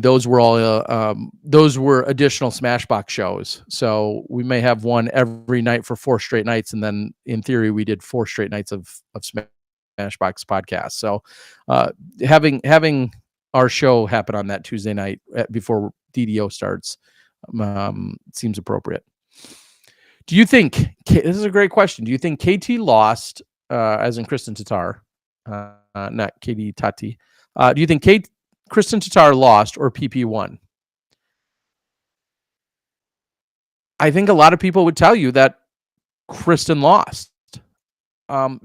those were all those were additional Smashbox shows. So we may have one every night for 4 straight nights, and then in theory we did 4 straight nights of Smashbox podcast. So having our show happen on that Tuesday night before DDO starts seems appropriate. Do you think this is a great question? Do you think KT lost, as in Kristen Tatar, not Katie Tati? Do you think Kristen Tatar lost or PP won? I think a lot of people would tell you that Kristen lost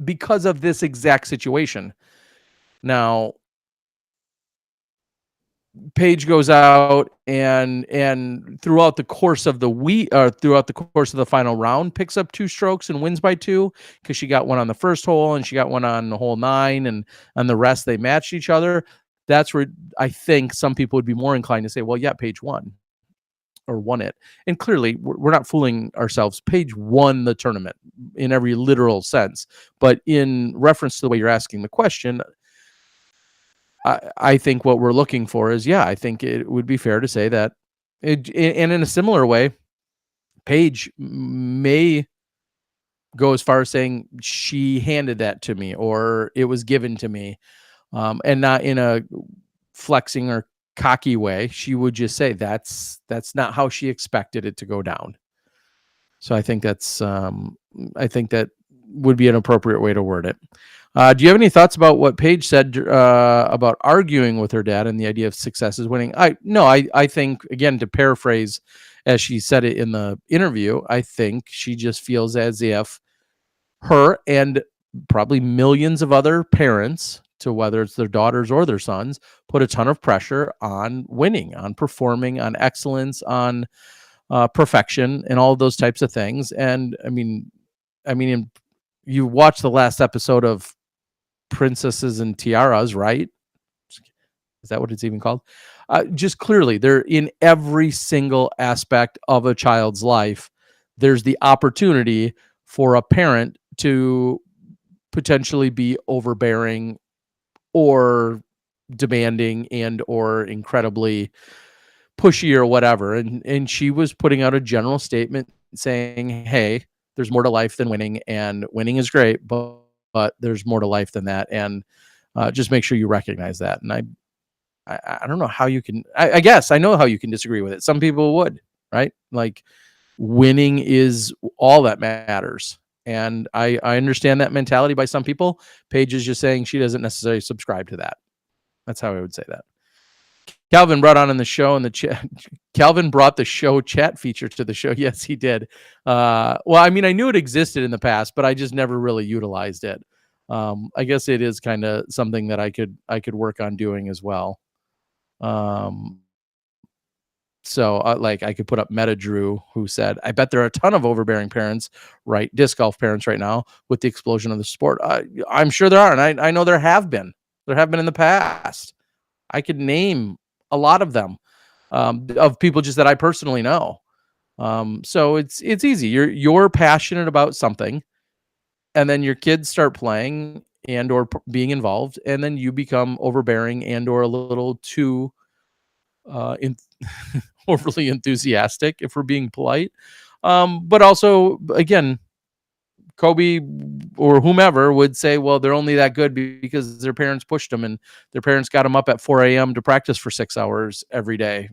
because of this exact situation. Now, Paige goes out and throughout the course of the week, throughout the course of the final round, picks up 2 strokes and wins by 2 because she got one on the first hole and she got one on the hole 9, and on the rest they matched each other. That's where I think some people would be more inclined to say, well, yeah, Paige won or won it. And clearly we're not fooling ourselves. Paige won the tournament in every literal sense. But in reference to the way you're asking the question, I think what we're looking for is, I think it would be fair to say that, and in a similar way, Paige may go as far as saying she handed that to me or it was given to me, and not in a flexing or cocky way. She would just say that's not how she expected it to go down. So I think that would be an appropriate way to word it. Do you have any thoughts about what Paige said about arguing with her dad and the idea of success is winning? I think, again, to paraphrase as she said it in the interview, I think she just feels as if her and probably millions of other parents, to whether it's their daughters or their sons, put a ton of pressure on winning, on performing, on excellence, on perfection, and all of those types of things. And you watch the last episode of Princesses and Tiaras, right? Is that what it's even called? Just clearly, they're in every single aspect of a child's life. There's the opportunity for a parent to potentially be overbearing or demanding and or incredibly pushy or whatever. And she was putting out a general statement saying, hey, there's more to life than winning, and winning is great, but there's more to life than that. And just make sure you recognize that. And I don't know how you can, I guess I know how you can disagree with it. Some people would, right? Like, winning is all that matters. And I understand that mentality by some people. Paige is just saying she doesn't necessarily subscribe to that. That's how I would say that. Calvin brought on in the show in the chat. Calvin brought the show chat feature to the show. Yes, he did. Well, I mean, I knew it existed in the past, but I just never really utilized it. I guess it is kind of something that I could work on doing as well. So like I could put up Meta Drew, who said, I bet there are a ton of overbearing parents, right? Disc golf parents right now with the explosion of the sport. I'm sure there are. And I know there have been in the past. I could name a lot of them, of people just that I personally know. So it's easy. You're passionate about something, and then your kids start playing and or being involved, and then you become overbearing and or a little too overly enthusiastic, if we're being polite. But also, again, Kobe or whomever would say, well, they're only that good because their parents pushed them and their parents got them up at 4 a.m. to practice for 6 hours every day,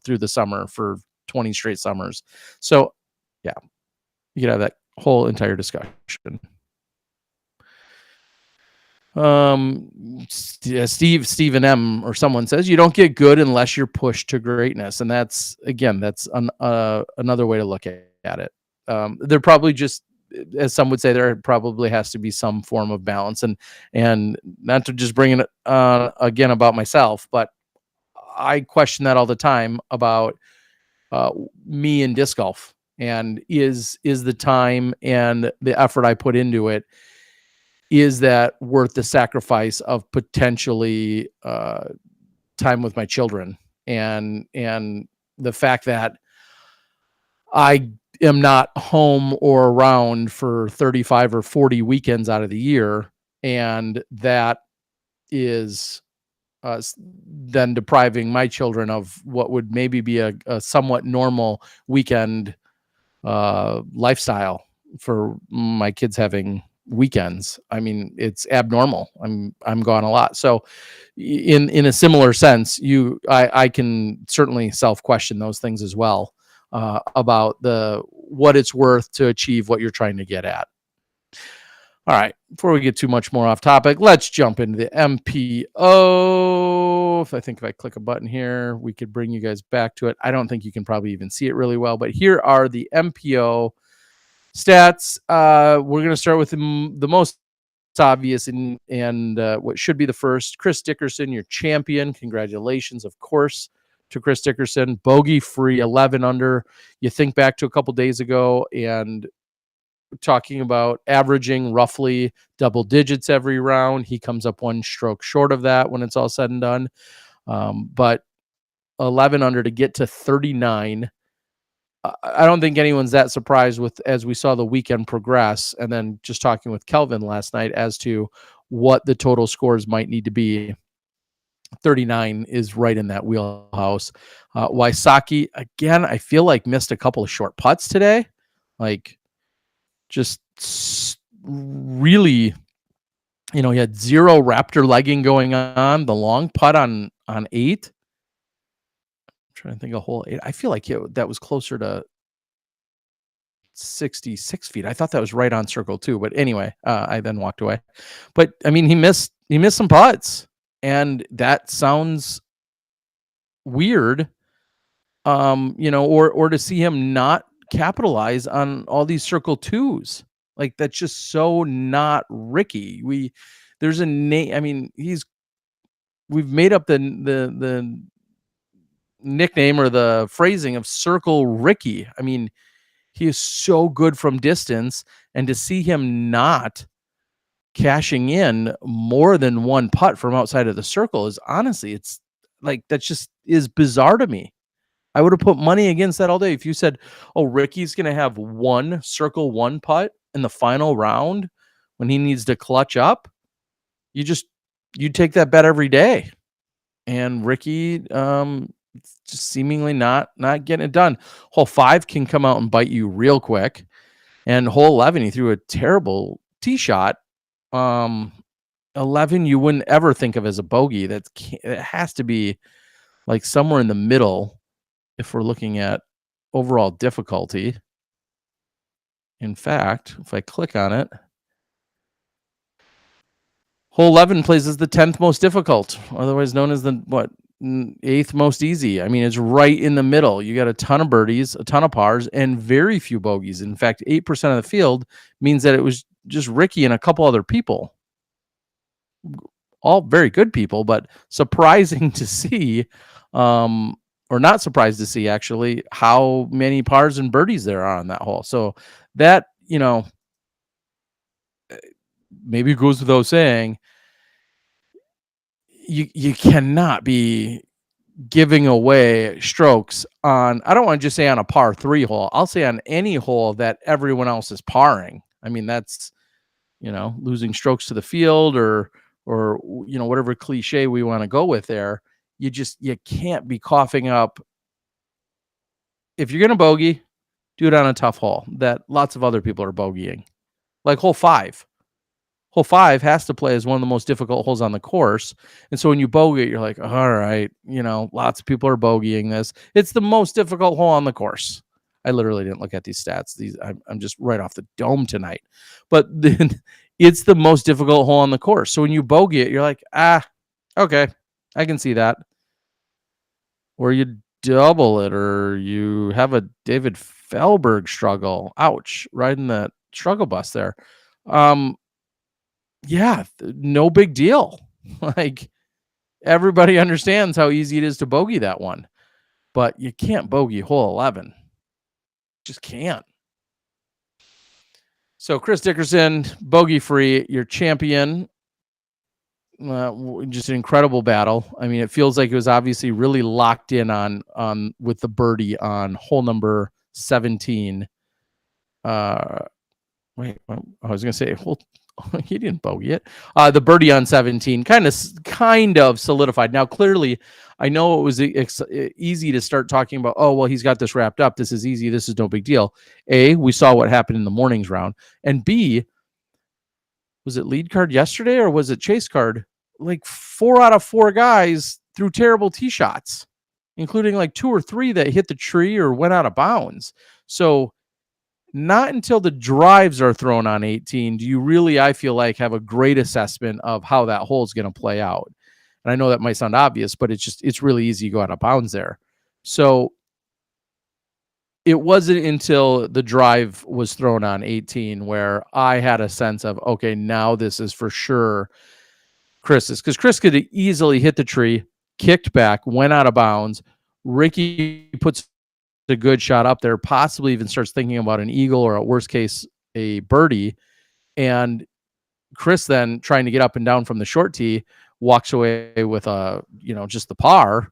through the summer for 20 straight summers. So, yeah, you could have that whole entire discussion. Stephen M or someone says you don't get good unless you're pushed to greatness, and that's another way to look at it. They're probably just, as some would say, there probably has to be some form of balance, and not to just bring it again about myself, but I question that all the time about me in disc golf, and is the time and the effort I put into it, is that worth the sacrifice of potentially time with my children, and the fact that I am not home or around for 35 or 40 weekends out of the year, and that is then depriving my children of what would maybe be a somewhat normal weekend lifestyle for my kids having weekends. I mean, it's abnormal. I'm gone a lot. So in a similar sense, I can certainly self-question those things as well, about what it's worth to achieve what you're trying to get at. All right, before we get too much more off topic, let's jump into the MPO. If I click a button here, we could bring you guys back to it. I don't think you can probably even see it really well, but here are the MPO stats. We're going to start with the most obvious and what should be the first. Chris Dickerson, your champion. Congratulations, of course, to Chris Dickerson. Bogey free, 11 under. You think back to a couple days ago and talking about averaging roughly double digits every round. He comes up one stroke short of that when it's all said and done. But 11 under to get to 39. I don't think anyone's that surprised with, as we saw the weekend progress, and then just talking with Kelvin last night as to what the total scores might need to be. 39 is right in that wheelhouse. Wysocki, again, I feel like missed a couple of short putts today. Like, just really, he had zero Raptor legging going on. The long putt on 8. I'm trying to think of hole 8. I feel like that was closer to 66 feet. I thought that was right on circle 2, but anyway, I then walked away. But I mean, he missed some putts, and that sounds weird. Or to see him not capitalize on all these circle 2s. Like, that's just so not Ricky. There's a name. I mean, we've made up the nickname or the phrasing of Circle Ricky. I mean, he is so good from distance, and to see him not cashing in more than one putt from outside of the circle is honestly, it's like, that just is bizarre to me. I would have put money against that all day. If you said, oh, Ricky's going to have one circle 1 putt in the final round when he needs to clutch up, you'd take that bet every day. And Ricky, just seemingly not getting it done. Hole 5 can come out and bite you real quick. And hole 11, he threw a terrible tee shot. 11, you wouldn't ever think of as a bogey. It has to be like somewhere in the middle if we're looking at overall difficulty. In fact, if I click on it, hole 11 plays as the 10th most difficult, otherwise known as the 8th most easy. I mean, it's right in the middle. You got a ton of birdies, a ton of pars, and very few bogeys. In fact, 8% of the field means that it was just Ricky and a couple other people. All very good people, but surprising to see, or not surprised to see, actually, how many pars and birdies there are on that hole. So that, maybe it goes without saying, you cannot be giving away strokes on, I don't want to just say on a par 3 hole. I'll say on any hole that everyone else is parring. I mean, that's, losing strokes to the field or whatever cliche we want to go with there. You can't be coughing up. If you're going to bogey, do it on a tough hole that lots of other people are bogeying. Like hole 5. Hole 5 has to play as one of the most difficult holes on the course. And so when you bogey it, you're like, all right, lots of people are bogeying this. It's the most difficult hole on the course. I literally didn't look at these stats. I'm just right off the dome tonight. But then it's the most difficult hole on the course. So when you bogey it, you're like, okay, I can see that. Or you double it, or you have a David Fehlberg struggle. Ouch, right in the struggle bus there. Yeah, no big deal. Like, everybody understands how easy it is to bogey that one. But you can't bogey hole 11. Just can't. So Chris Dickerson, bogey free, your champion. Just an incredible battle. I mean, it feels like it was obviously really locked in on with the birdie on hole number 17. Wait, I was going to say he didn't bogey it. The birdie on 17 kind of solidified. Now, clearly, I know it was easy to start talking about, oh, well, he's got this wrapped up. This is easy. This is no big deal. A, we saw what happened in the morning's round. And B, was it lead card yesterday or was it chase card? Like 4 out of 4 guys threw terrible tee shots, including like 2 or 3 that hit the tree or went out of bounds. So not until the drives are thrown on 18 do you really, I feel like, have a great assessment of how that hole is going to play out. And I know that might sound obvious, but it's really easy to go out of bounds there. So it wasn't until the drive was thrown on 18 where I had a sense of, okay, now this is for sure Chris's, because Chris could easily hit the tree, kicked back, went out of bounds. Ricky puts a good shot up there, possibly even starts thinking about an eagle or, at worst case, a birdie. And Chris then, trying to get up and down from the short tee, walks away with just the par.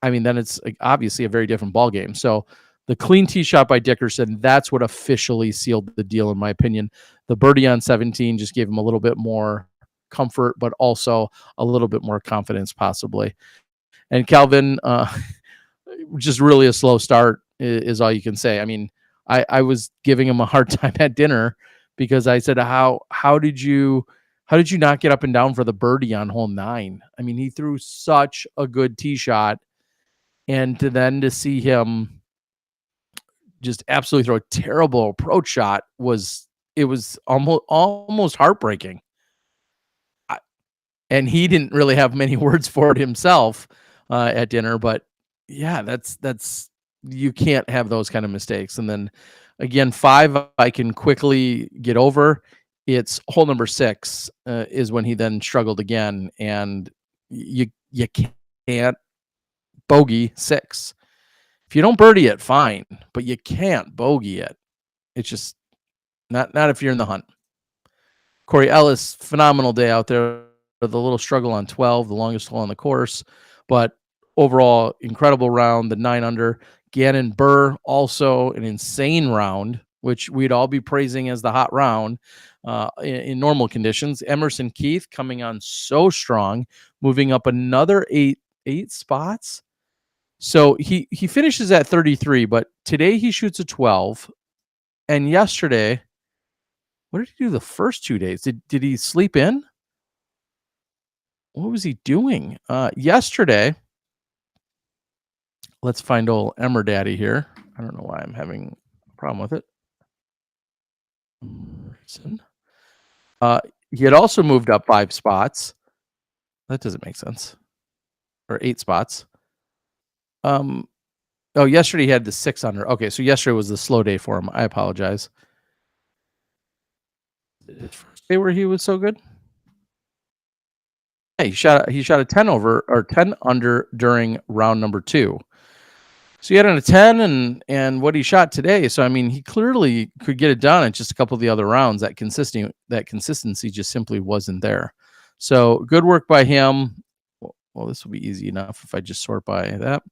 I mean, then it's obviously a very different ball game. So the clean tee shot by Dickerson, that's what officially sealed the deal, in my opinion. The birdie on 17 just gave him a little bit more comfort, but also a little bit more confidence, possibly. And Calvin, just really a slow start is all you can say. I mean, I was giving him a hard time at dinner because I said, how did you not get up and down for the birdie on hole 9? I mean, he threw such a good tee shot, and to see him just absolutely throw a terrible approach shot it was almost heartbreaking. I and he didn't really have many words for it himself, at dinner, but yeah, that's you can't have those kind of mistakes. And then again, 5 I can quickly get over. It's hole number 6, is when he then struggled again, and you can't bogey 6. If you don't birdie it, fine, but you can't bogey it. It's just not if you're in the hunt. Corey Ellis, phenomenal day out there. The little struggle on 12, the longest hole on the course, but overall incredible round. The 9 under. Gannon Burr, also an insane round, which we'd all be praising as the hot round in normal conditions. Emerson Keith coming on so strong, moving up another eight spots. So he finishes at 33, but today he shoots a 12. And yesterday, what did he do the first 2 days? Did he sleep in? What was he doing? Yesterday, let's find old Emmer Daddy here. I don't know why I'm having a problem with it. He had also moved up 5 spots. That doesn't make sense. Or 8 spots. Oh, yesterday he had the 6 under. Okay, so yesterday was the slow day for him. I apologize. The first day where he was so good? Hey, he shot a 10 over or 10 under during round number 2. So he had a 10 and what he shot today. So I mean, he clearly could get it done at just a couple of the other rounds. That consistency just simply wasn't there. So good work by him. Well, this will be easy enough if I just sort by that.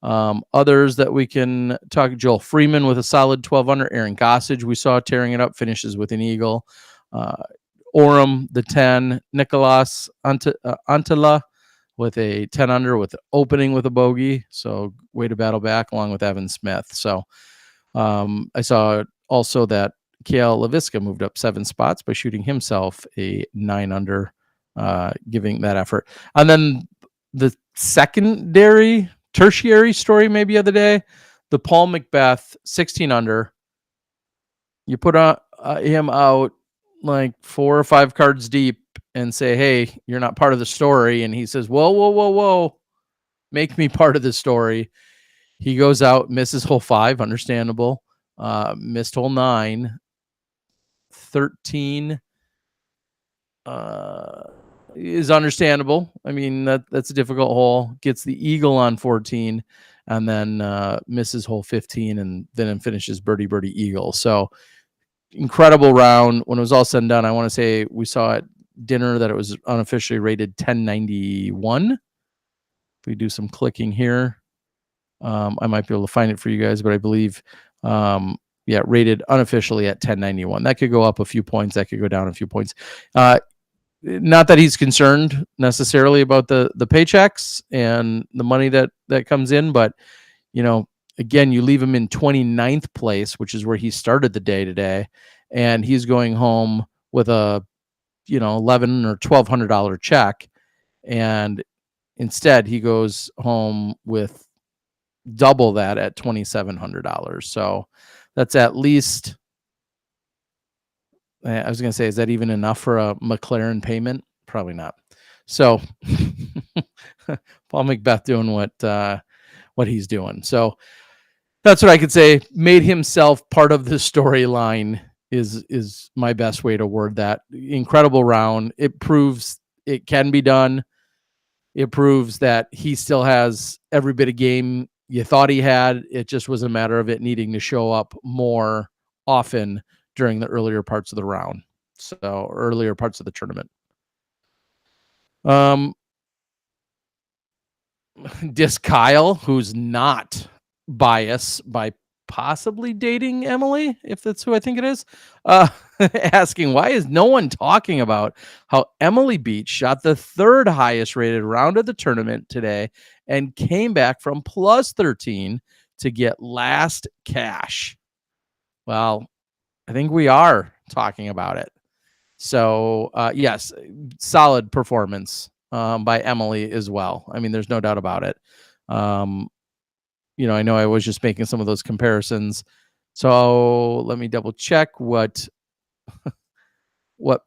Others that we can talk: Joel Freeman with a solid 12 under. Aaron Gossage, we saw tearing it up, finishes with an eagle. Orem, the 10. Nicolas Antela with a 10 under with opening with a bogey. So way to battle back along with Evan Smith. So I saw also that Kale LaVisca moved up 7 spots by shooting himself a 9 under, giving that effort. And then the tertiary story maybe of the day, the Paul McBeth 16 under. You put him out like 4 or 5 cards deep and say, hey, you're not part of the story. And he says, whoa, make me part of the story. He goes out, misses hole 5, understandable. Missed hole 9. 13 is understandable. I mean, that's a difficult hole. Gets the eagle on 14 and then misses hole 15 and then finishes birdie eagle. So incredible round. When it was all said and done, I want to say we saw at dinner that it was unofficially rated 1091. If we do some clicking here, I might be able to find it for you guys, but I believe, rated unofficially at 1091. That could go up a few points. That could go down a few points. Not that he's concerned necessarily about the paychecks and the money that comes in, but again, you leave him in 29th place, which is where he started the day today, and he's going home with a $1,100 or $1,200 check, and instead he goes home with double that at $2,700. So that's at least, I was going to say, is that even enough for a McLaren payment? Probably not. So Paul McBeth doing what he's doing. So that's what I could say. Made himself part of the storyline is my best way to word that. Incredible round. It proves it can be done. It proves that he still has every bit of game you thought he had. It just was a matter of it needing to show up more often during the earlier parts of the round. So earlier parts of the tournament. Disc Kyle, who's not biased by possibly dating Emily, if that's who I think it is, asking, why is no one talking about how Emily Beach shot the 3rd highest rated round of the tournament today and came back from plus 13 to get last cash? Well, I think we are talking about it. So, yes, solid performance by Emily as well. I mean, there's no doubt about it. I know I was just making some of those comparisons. So let me double check what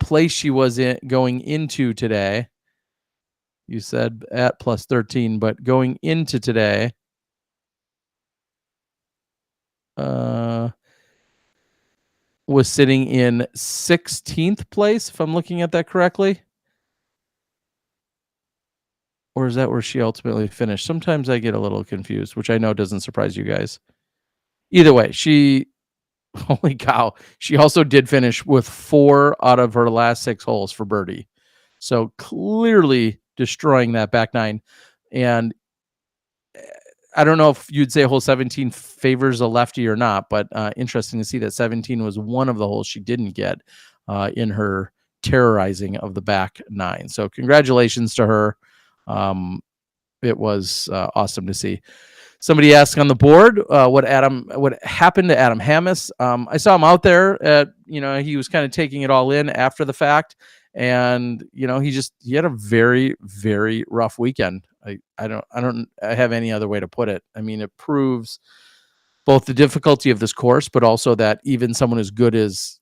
place she was in going into today. You said at plus 13, but going into today, was sitting in 16th place, if I'm looking at that correctly. Or is that where she ultimately finished? Sometimes I get a little confused, which I know doesn't surprise you guys. Either way, holy cow, she also did finish with 4 out of her last 6 holes for birdie. So clearly destroying that back nine. And I don't know if you'd say hole 17 favors a lefty or not, but interesting to see that 17 was one of the holes she didn't get in her terrorizing of the back nine. So congratulations to her. It was awesome to see. Somebody asked on the board what happened to Adam Hammes. I saw him out there at, he was kind of taking it all in after the fact. And, he had a very, very rough weekend. I don't have any other way to put it. I mean, it proves both the difficulty of this course, but also that even someone as good as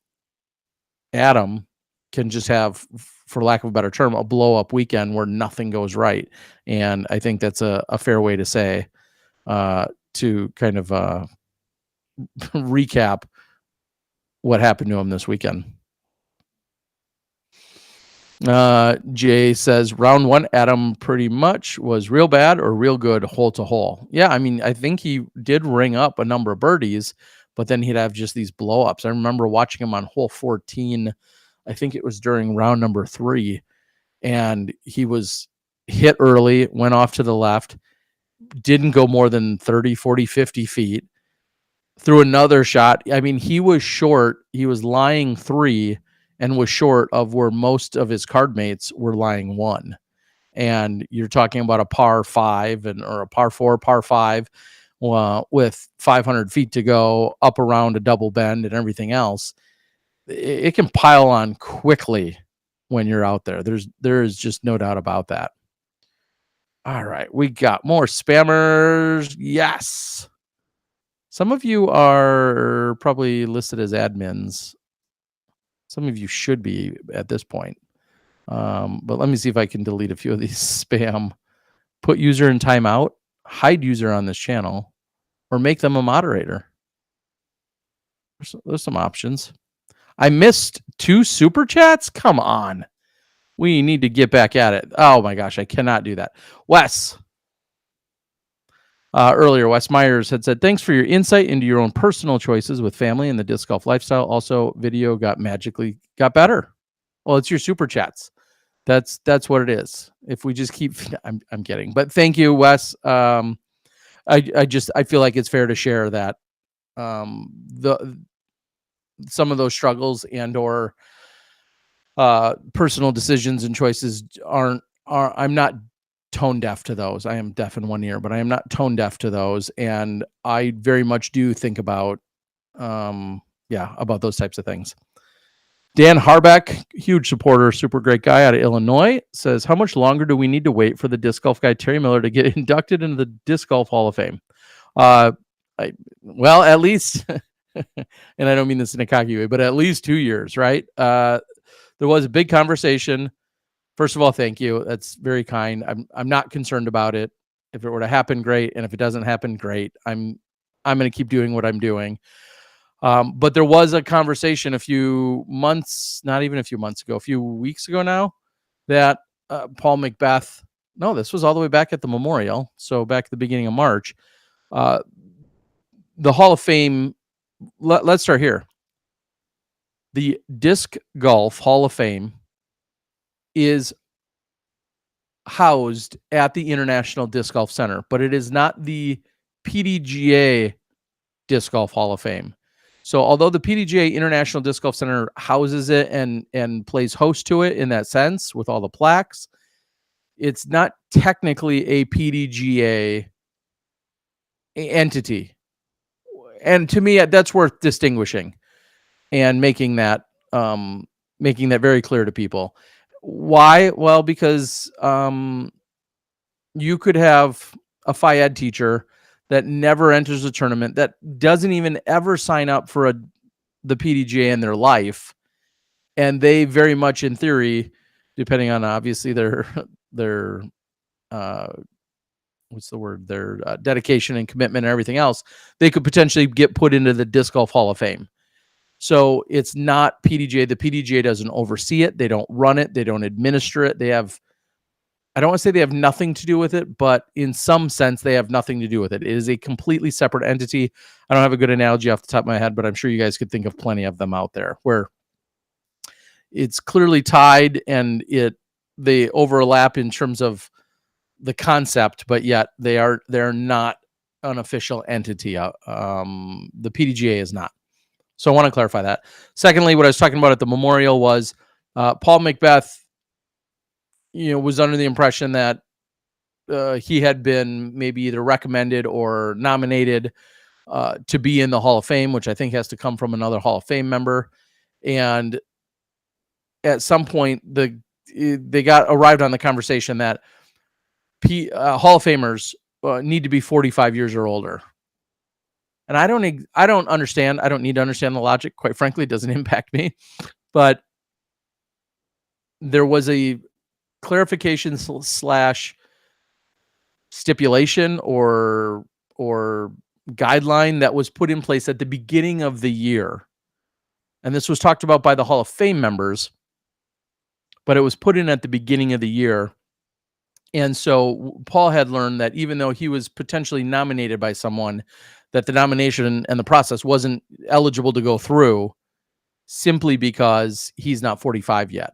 Adam can just have, for lack of a better term, a blow up weekend where nothing goes right. And I think that's a fair way to say, to kind of recap what happened to him this weekend. Jay says round 1, Adam pretty much was real bad or real good hole to hole. Yeah, I mean, I think he did ring up a number of birdies, but then he'd have just these blow ups. I remember watching him on hole 14. I think it was during round number 3, and he was hit early, went off to the left, didn't go more than 30, 40, 50 feet, threw another shot. I mean, he was short. He was lying 3 and was short of where most of his card mates were lying 1. And you're talking about a par 5 or a par 4, par 5 with 500 feet to go up around a double bend and everything else. It can pile on quickly when you're out there. There is just no doubt about that. All right, we got more spammers. Yes. Some of you are probably listed as admins. Some of you should be at this point. But let me see if I can delete a few of these spam. Put user in timeout, hide user on this channel, or make them a moderator. There's some options. I missed 2 super chats? Come on. We need to get back at it. Oh my gosh, I cannot do that. Wes. Earlier, Wes Myers had said, thanks for your insight into your own personal choices with family and the disc golf lifestyle. Also, video magically got better. Well, it's your super chats. That's what it is. If we just keep, I'm kidding, but thank you, Wes. I feel like it's fair to share that some of those struggles and or personal decisions and choices I'm not tone deaf to those. I am deaf in one ear, but I am not tone deaf to those. And I very much do think about, about those types of things. Dan Harbeck, huge supporter, super great guy out of Illinois, says, how much longer do we need to wait for the disc golf guy Terry Miller to get inducted into the Disc Golf Hall of Fame? Well, at least, and I don't mean this in a cocky way, but at least 2 years, right? There was a big conversation. First of all, thank you. That's very kind. I'm not concerned about it. If it were to happen, great. And if it doesn't happen, great. I'm going to keep doing what I'm doing. But there was a conversation a few months, not even a few months ago, a few weeks ago now, that Paul McBeth, no, this was all the way back at the Memorial. So back at the beginning of March, the Hall of Fame, let's start here. The Disc Golf Hall of Fame is housed at the International Disc Golf Center, but it is not the PDGA Disc Golf Hall of Fame. So although the PDGA International Disc Golf Center houses it and plays host to it in that sense with all the plaques, it's not technically a PDGA entity. And to me, that's worth distinguishing and making that very clear to people. Why? Well, because you could have a Phi Ed teacher that never enters a tournament, that doesn't even ever sign up for the PDGA in their life. And they very much, in theory, depending on obviously their what's the word, their dedication and commitment and everything else, they could potentially get put into the Disc Golf Hall of Fame. So it's not PDGA. The PDGA doesn't oversee it. They don't run it. They don't administer it. They have, I don't want to say they have nothing to do with it, but in some sense, they have nothing to do with it. It is a completely separate entity. I don't have a good analogy off the top of my head, but I'm sure you guys could think of plenty of them out there where it's clearly tied and they overlap in terms of the concept, but yet they're not an official entity. The PDGA is not. So I want to clarify that. Secondly, what I was talking about at the memorial was Paul McBeth, was under the impression that he had been maybe either recommended or nominated to be in the Hall of Fame, which I think has to come from another Hall of Fame member. And at some point, they arrived on the conversation that Hall of Famers need to be 45 years or older. And I don't understand. I don't need to understand the logic. Quite frankly, it doesn't impact me. But there was a clarification / stipulation or guideline that was put in place at the beginning of the year. And this was talked about by the Hall of Fame members, but it was put in at the beginning of the year. And so Paul had learned that even though he was potentially nominated by someone, that the nomination and the process wasn't eligible to go through simply because he's not 45 yet.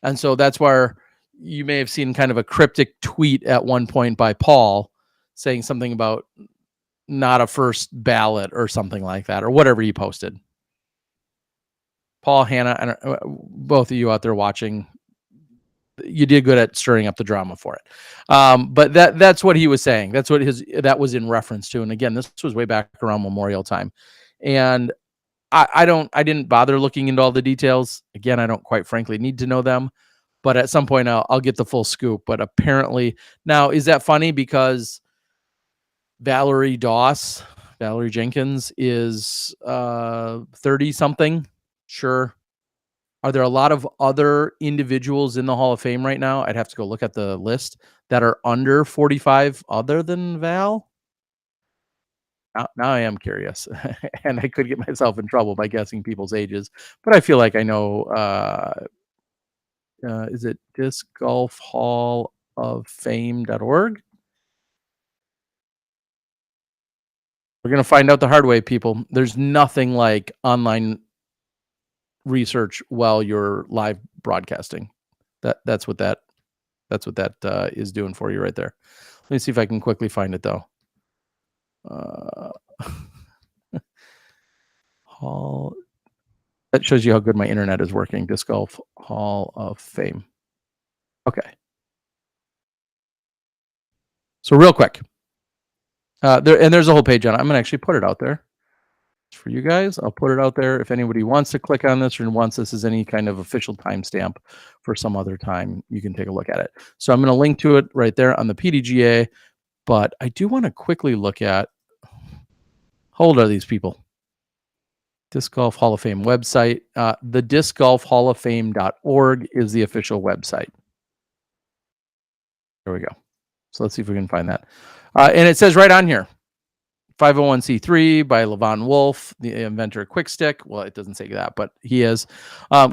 And so that's where you may have seen kind of a cryptic tweet at one point by Paul saying something about not a first ballot or something like that, or whatever he posted. Paul, Hannah, and both of you out there watching, you did good at stirring up the drama for it. But that's what he was saying. That's what that was in reference to. And again, this was way back around Memorial time. And I didn't bother looking into all the details. Again, I don't quite frankly need to know them, but at some point I'll get the full scoop. But apparently now, is that funny? Because Valerie Jenkins is 30 something. Sure. Are there a lot of other individuals in the Hall of Fame right now? I'd have to go look at the list that are under 45 other than Val. Now I am curious, and I could get myself in trouble by guessing people's ages, but I feel like I know. Is it Disc Golf Hall of Fame.org? We're going to find out the hard way, people. There's nothing like online research while you're live broadcasting. That's what that is doing for you right there. Let me see if I can quickly find it though. Hall. That shows you how good my internet is working. Disc Golf Hall of Fame. Okay. So real quick, there's a whole page on it. I'm gonna actually put it out there for you guys. I'll put it out there if anybody wants to click on this or wants this as any kind of official timestamp for some other time. You can take a look at it. So I'm gonna link to it right there on the PDGA. But I do want to quickly look at how old are these people? Disc Golf Hall of Fame website. The Disc Golf Hall of Fame.org is the official website. There we go. So let's see if we can find that. And it says right on here, 501c3 by Levon Wolf, the inventor of Quick Stick. Well, it doesn't say that, but he is.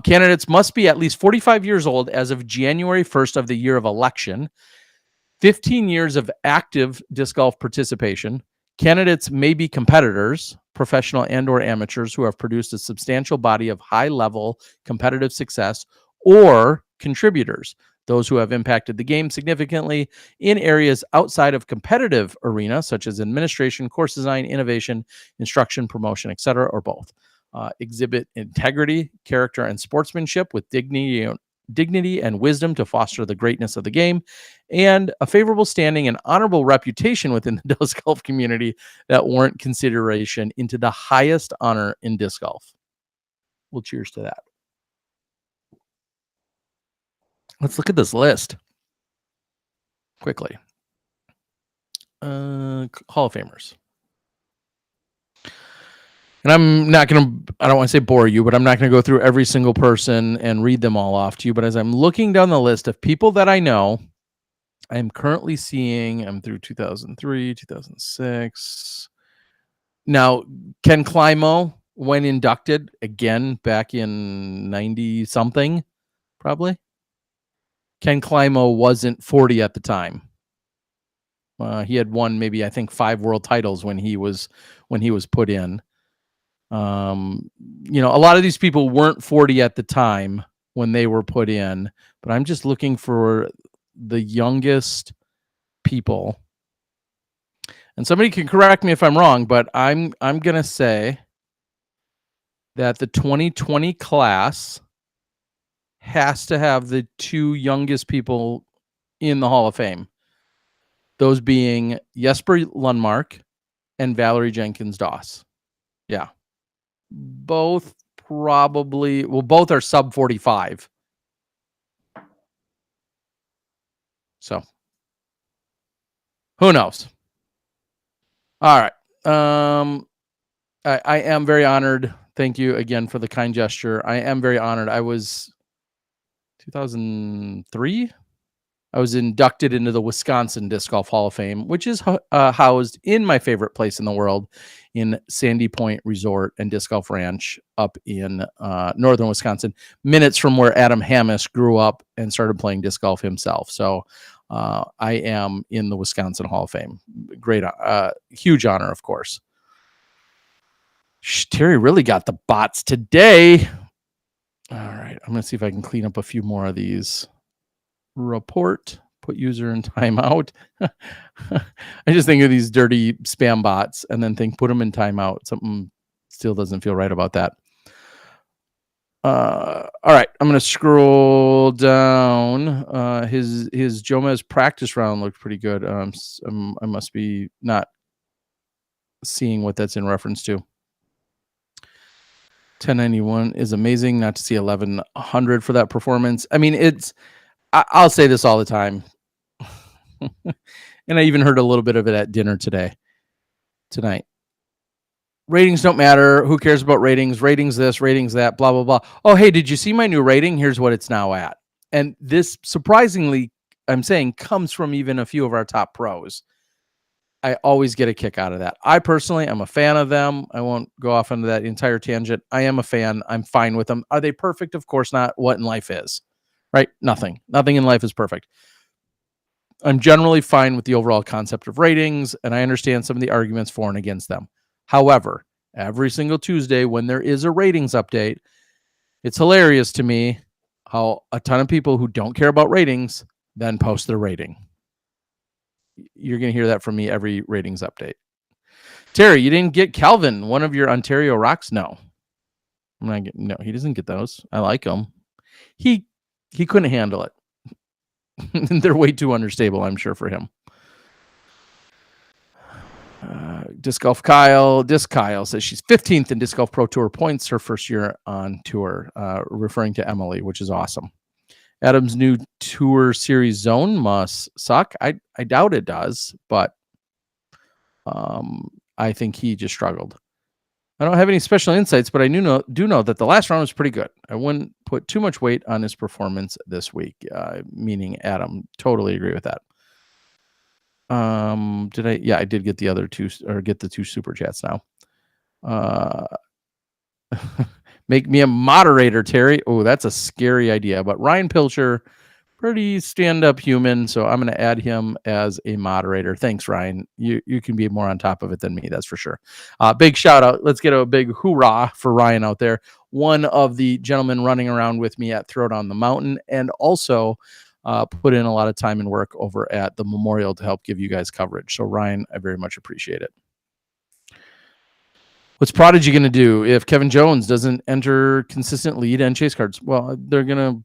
Candidates must be at least 45 years old as of January 1st of the year of election. 15 years of active disc golf participation. Candidates may be competitors, professional and or amateurs who have produced a substantial body of high-level competitive success, or contributors, those who have impacted the game significantly in areas outside of competitive arena, such as administration, course design, innovation, instruction, promotion, etc., or both. Exhibit integrity, character, and sportsmanship with dignity and wisdom to foster the greatness of the game, and a favorable standing and honorable reputation within the disc golf community that warrant consideration into the highest honor in disc golf. Well, cheers to that. Let's look at this list quickly. Hall of Famers. And I don't want to say bore you, but I'm not going to go through every single person and read them all off to you. But as I'm looking down the list of people that I know, I'm currently seeing, I'm through 2003, 2006. Now, Ken Climo, when inducted, again, back in 90 something, probably. Ken Climo wasn't 40 at the time. He had won maybe, I think, 5 world titles when he was put in. A lot of these people weren't 40 at the time when they were put in, but I'm just looking for the youngest people. And somebody can correct me if I'm wrong, but I'm going to say that the 2020 class has to have the 2 youngest people in the Hall of Fame. Those being Jesper Lundmark and Valerie Jenkins Doss. Yeah. Both both are sub 45. So who knows? All right. I am very honored. Thank you again for the kind gesture. I am very honored. I was 2003. I was inducted into the Wisconsin Disc Golf Hall of Fame, which is housed in my favorite place in the world, in Sandy Point Resort and Disc Golf Ranch up in northern Wisconsin, minutes from where Adam Hammes grew up and started playing disc golf himself. So I am in the Wisconsin Hall of Fame. Great, huge honor, of course. Terry really got the bots today. All right, I'm going to see if I can clean up a few more of these. Report, put user in timeout. I just think of these dirty spam bots and then think put them in timeout. Something still doesn't feel right about that. All right, I'm going to scroll down. His Jomez practice round looked pretty good. I must be not seeing what that's in reference to. 1091 is amazing. Not to see 1100 for that performance. I mean, I'll say this all the time. And I even heard a little bit of it at dinner tonight. Ratings don't matter. Who cares about ratings? Ratings this, ratings that, blah, blah, blah. Oh, hey, did you see my new rating? Here's what it's now at. And this, surprisingly, I'm saying, comes from even a few of our top pros. I always get a kick out of that. I personally am a fan of them. I won't go off into that entire tangent. I am a fan. I'm fine with them. Are they perfect? Of course not. What in life is? Right? Nothing in life is perfect. I'm generally fine with the overall concept of ratings, and I understand some of the arguments for and against them. However, every single Tuesday when there is a ratings update, it's hilarious to me how a ton of people who don't care about ratings then post their rating. You're going to hear that from me every ratings update. Terry, you didn't get Calvin, one of your Ontario Rocks? No. No, he doesn't get those. I like him. He couldn't handle it. They're way too unstable, I'm sure, for him. Disc Golf Kyle. Disc Kyle says she's 15th in Disc Golf Pro Tour points her first year on tour, referring to Emily, which is awesome. Adam's new Tour Series zone must suck. I doubt it does, but I think he just struggled. I don't have any special insights, but I do know that the last round was pretty good. I wouldn't put too much weight on his performance this week, meaning Adam. Totally agree with that. Did I? Yeah, I did get the other two, or get the 2 super chats now. Make me a moderator, Terry. Oh, that's a scary idea. But Ryan Pilcher, pretty stand-up human, so I'm going to add him as a moderator. Thanks, Ryan. You can be more on top of it than me, that's for sure. Big shout out. Let's get a big hoorah for Ryan out there. One of the gentlemen running around with me at Throwdown the Mountain, and also put in a lot of time and work over at the Memorial to help give you guys coverage. So Ryan, I very much appreciate it. What's Prodigy going to do if Kevin Jones doesn't enter consistent lead and chase cards? Well, they're going to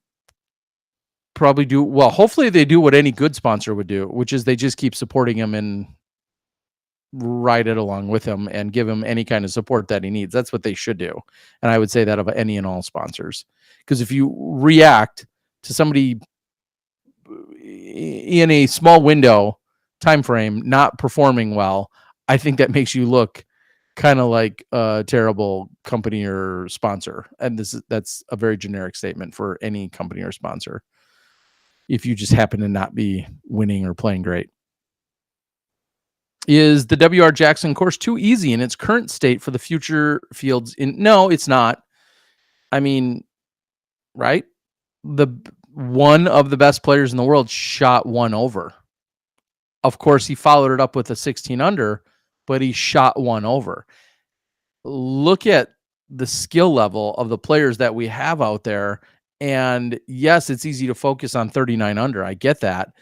probably do, well, hopefully they do what any good sponsor would do, which is they just keep supporting him and ride it along with him and give him any kind of support that he needs. That's what they should do. And I would say that of any and all sponsors. Because if you react to somebody in a small window time frame, not performing well, I think that makes you look kind of like a terrible company or sponsor. And that's a very generic statement for any company or sponsor. If you just happen to not be winning or playing great. Is the W.R. Jackson course too easy in its current state for the future fields? No, it's not. I mean, right? One of the best players in the world shot one over. Of course, he followed it up with a 16 under, but he shot one over. Look at the skill level of the players that we have out there. And yes, it's easy to focus on 39 under. I get that.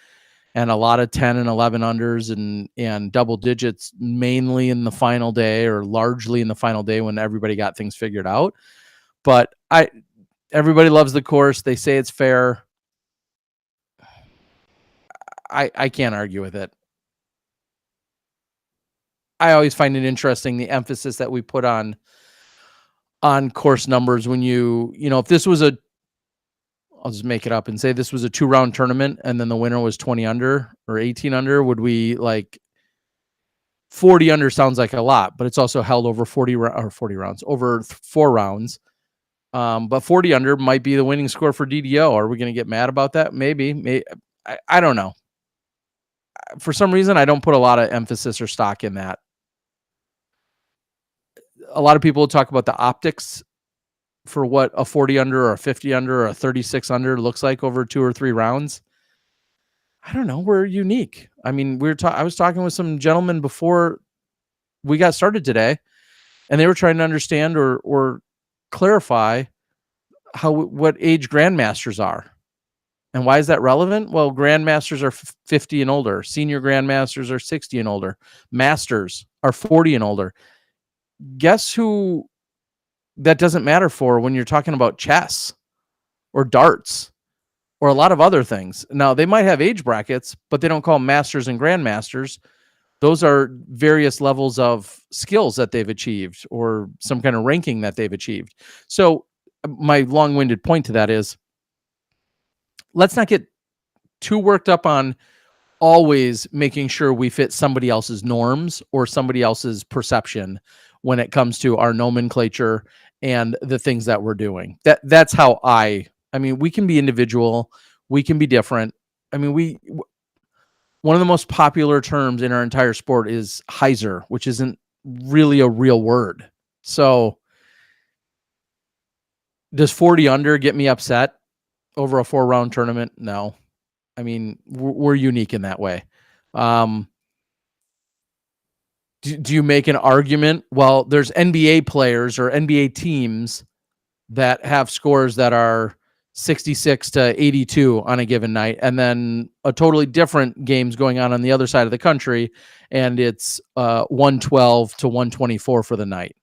And a lot of 10 and 11 unders and double digits, mainly in the final day or largely in the final day when everybody got things figured out. But everybody loves the course. They say it's fair. I can't argue with it. I always find it interesting, the emphasis that we put on course numbers when if this was I'll just make it up and say this was a 2-round tournament and then the winner was 20 under or 18 under, would we 40 under sounds like a lot, but it's also held over 40 rounds, over 4 rounds. But 40 under might be the winning score for DDO. Are we going to get mad about that? Maybe. I don't know. For some reason, I don't put a lot of emphasis or stock in that. A lot of people talk about the optics for what a 40 under or a 50 under or a 36 under looks like over 2 or 3 rounds. I don't know. We're unique. I mean, I was talking with some gentlemen before we got started today, and they were trying to understand or clarify what age grandmasters are. And why is that relevant? Well, grandmasters are 50 and older. Senior grandmasters are 60 and older. Masters are 40 and older. Guess who that doesn't matter for when you're talking about chess or darts or a lot of other things. Now, they might have age brackets, but they don't call them masters and grandmasters. Those are various levels of skills that they've achieved or some kind of ranking that they've achieved. So my long-winded point to that is, let's not get too worked up on always making sure we fit somebody else's norms or somebody else's perception when it comes to our nomenclature and the things that we're doing. That's how I mean, we can be individual, we can be different. I mean, one of the most popular terms in our entire sport is hyzer, which isn't really a real word. So does 40 under get me upset over a 4-round tournament? No. I mean, we're unique in that way. Do you make an argument? Well, there's NBA players or NBA teams that have scores that are 66 to 82 on a given night, and then a totally different games going on the other side of the country, and it's 112 to 124 for the night.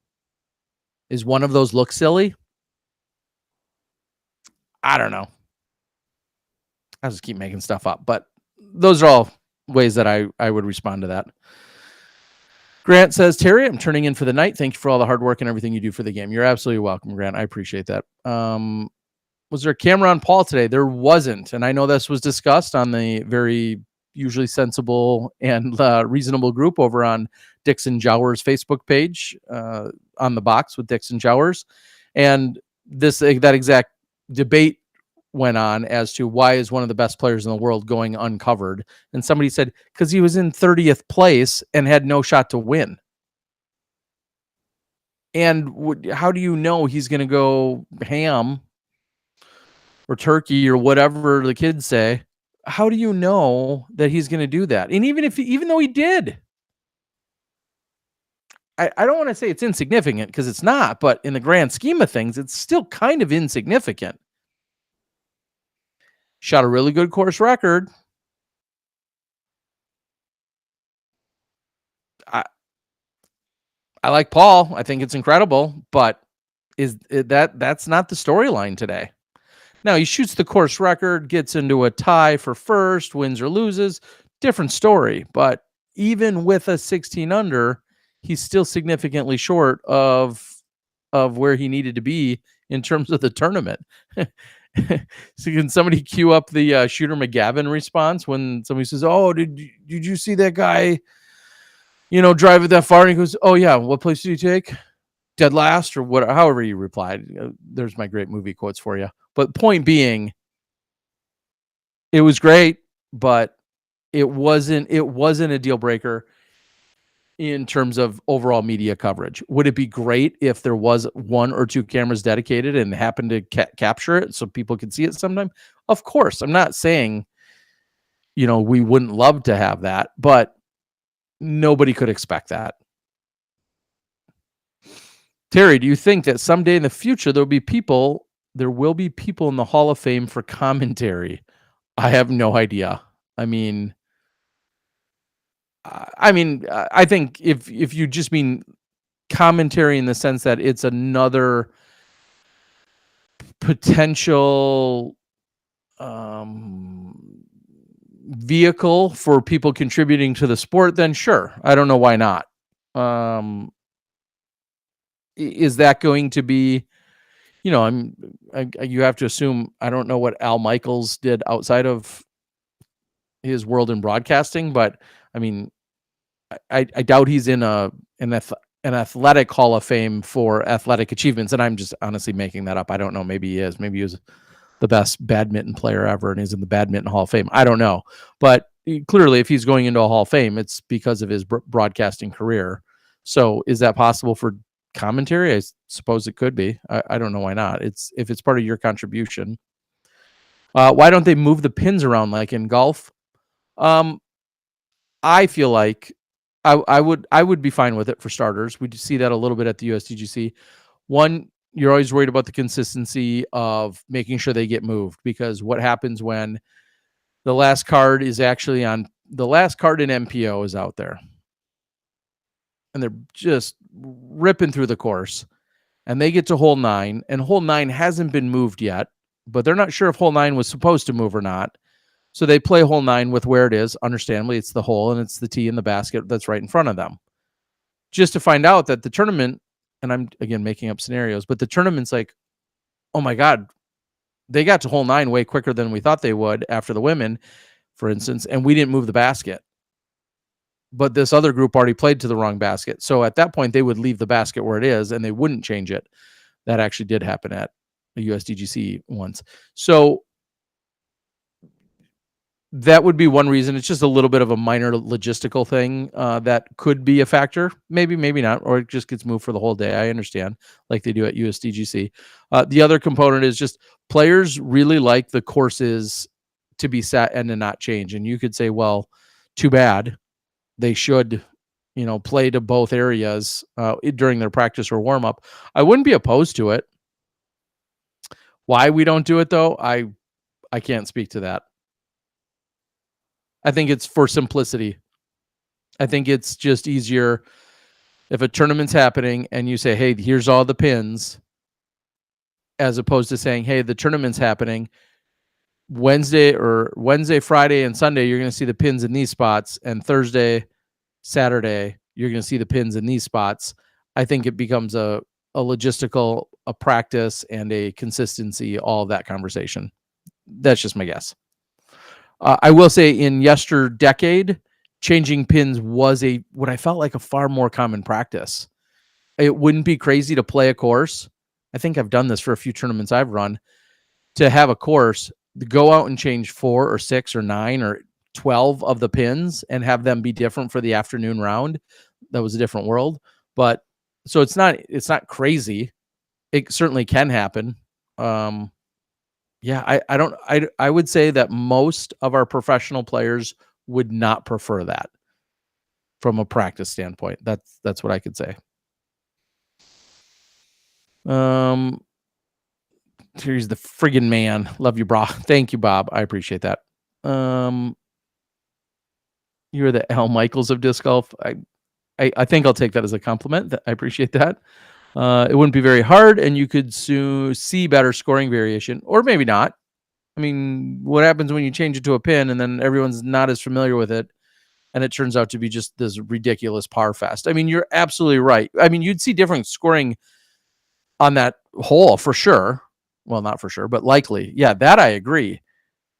Is one of those look silly? I don't know. I'll just keep making stuff up, but those are all ways that I would respond to that. Grant says, Terry, I'm turning in for the night. Thank you for all the hard work and everything you do for the game. You're absolutely welcome, Grant. I appreciate that. Was there a camera on Paul today? There wasn't. And I know this was discussed on the very usually sensible and reasonable group over on Dixon Jowers' Facebook page, on the box with Dixon Jowers. And that exact debate went on as to why is one of the best players in the world going uncovered. And somebody said, because he was in 30th place and had no shot to win. And how do you know he's going to go ham or turkey or whatever the kids say? How do you know that he's going to do that? And even though he did, I don't want to say it's insignificant because it's not, but in the grand scheme of things, it's still kind of insignificant. Shot a really good course record. I like Paul. I think it's incredible, but that's not the storyline today. Now he shoots the course record, gets into a tie for first, wins or loses, different story. But even with a 16 under, he's still significantly short of where he needed to be in terms of the tournament. So can somebody cue up the Shooter McGavin response when somebody says, "Oh, did you see that guy, drive it that far?" And he goes, "Oh yeah, what place did he take? Dead last," or what? However you replied. There's my great movie quotes for you. But point being, it was great, but it wasn't a deal breaker in terms of overall media coverage. Would it be great if there was 1 or 2 cameras dedicated and happened to capture it so people could see it sometime? Of course. I'm not saying, we wouldn't love to have that, but nobody could expect that. Terry, do you think that someday in the future there will be people in the Hall of Fame for commentary? I have no idea. I think if you just mean commentary in the sense that it's another potential vehicle for people contributing to the sport, then sure. I don't know why not. Is that going to be, you have to assume, I don't know what Al Michaels did outside of his world in broadcasting, but I doubt he's in an athletic Hall of Fame for athletic achievements. And I'm just honestly making that up. I don't know. Maybe he is. Maybe he was the best badminton player ever and is in the badminton Hall of Fame. I don't know. But clearly, if he's going into a Hall of Fame, it's because of his broadcasting career. So is that possible for commentary? I suppose it could be. I don't know why not. If it's part of your contribution. Why don't they move the pins around like in golf? I feel like I would be fine with it for starters. We see that a little bit at the USDGC. One, you're always worried about the consistency of making sure they get moved, because what happens when the last card in MPO is out there and they're just ripping through the course and they get to hole 9 and hole 9 hasn't been moved yet, but they're not sure if hole 9 was supposed to move or not. So they play hole 9 with where it is. Understandably, it's the hole and it's the tee in the basket that's right in front of them. Just to find out that the tournament, and I'm again making up scenarios, but the tournament's like, oh my God, they got to hole 9 way quicker than we thought they would after the women, for instance, and we didn't move the basket. But this other group already played to the wrong basket. So at that point, they would leave the basket where it is and they wouldn't change it. That actually did happen at the USDGC once. So that would be one reason. It's just a little bit of a minor logistical thing that could be a factor. Maybe, maybe not, or it just gets moved for the whole day. I understand, like they do at USDGC. The other component is just players really like the courses to be set and to not change. And you could say, well, too bad. They should, play to both areas during their practice or warm up. I wouldn't be opposed to it. Why we don't do it though, I can't speak to that. I think it's for simplicity. I think it's just easier if a tournament's happening and you say, hey, here's all the pins, as opposed to saying, hey, the tournament's happening Wednesday, Friday, and Sunday, you're going to see the pins in these spots, and Thursday, Saturday, you're going to see the pins in these spots. I think it becomes a logistical, a practice, and a consistency, all of that conversation. That's just my guess. I will say in decade, changing pins was what I felt like a far more common practice. It wouldn't be crazy to play a course. I think I've done this for a few tournaments I've run, to have a course, to go out and change 4 or 6 or 9 or 12 of the pins and have them be different for the afternoon round. That was a different world. But so it's not crazy. It certainly can happen. Yeah, I would say that most of our professional players would not prefer that from a practice standpoint. That's what I could say. Here's the friggin' man. Love you, brah. Thank you, Bob. I appreciate that. You're the Al Michaels of disc golf. I think I'll take that as a compliment. I appreciate that. It wouldn't be very hard, and you could see better scoring variation, or maybe not. I mean, what happens when you change it to a pin and then everyone's not as familiar with it, and it turns out to be just this ridiculous par fest? I mean, you're absolutely right. I mean, you'd see different scoring on that hole for sure. Well, not for sure, but likely. Yeah, that I agree.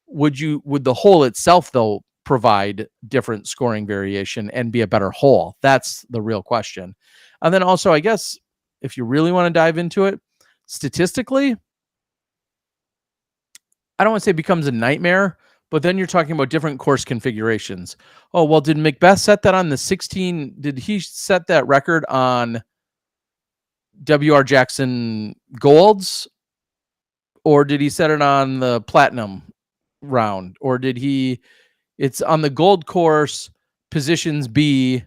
Would the hole itself though provide different scoring variation and be a better hole? That's the real question. And then also, I guess if you really want to dive into it, statistically, I don't want to say it becomes a nightmare, but then you're talking about different course configurations. Oh, well, did McBeth set that on the 16? Did he set that record on W.R. Jackson Golds? Or did he set it on the platinum round? Or did he, it's on the gold course, positions B,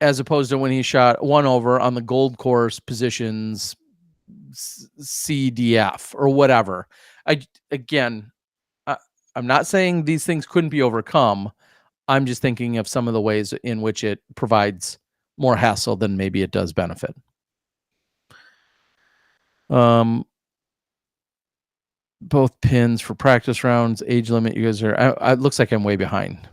as opposed to when he shot 1 over on the gold course, positions C, D, F, or whatever. Again, I'm not saying these things couldn't be overcome. I'm just thinking of some of the ways in which it provides more hassle than maybe it does benefit. Both pins for practice rounds, age limit. You guys are, it looks like I'm way behind.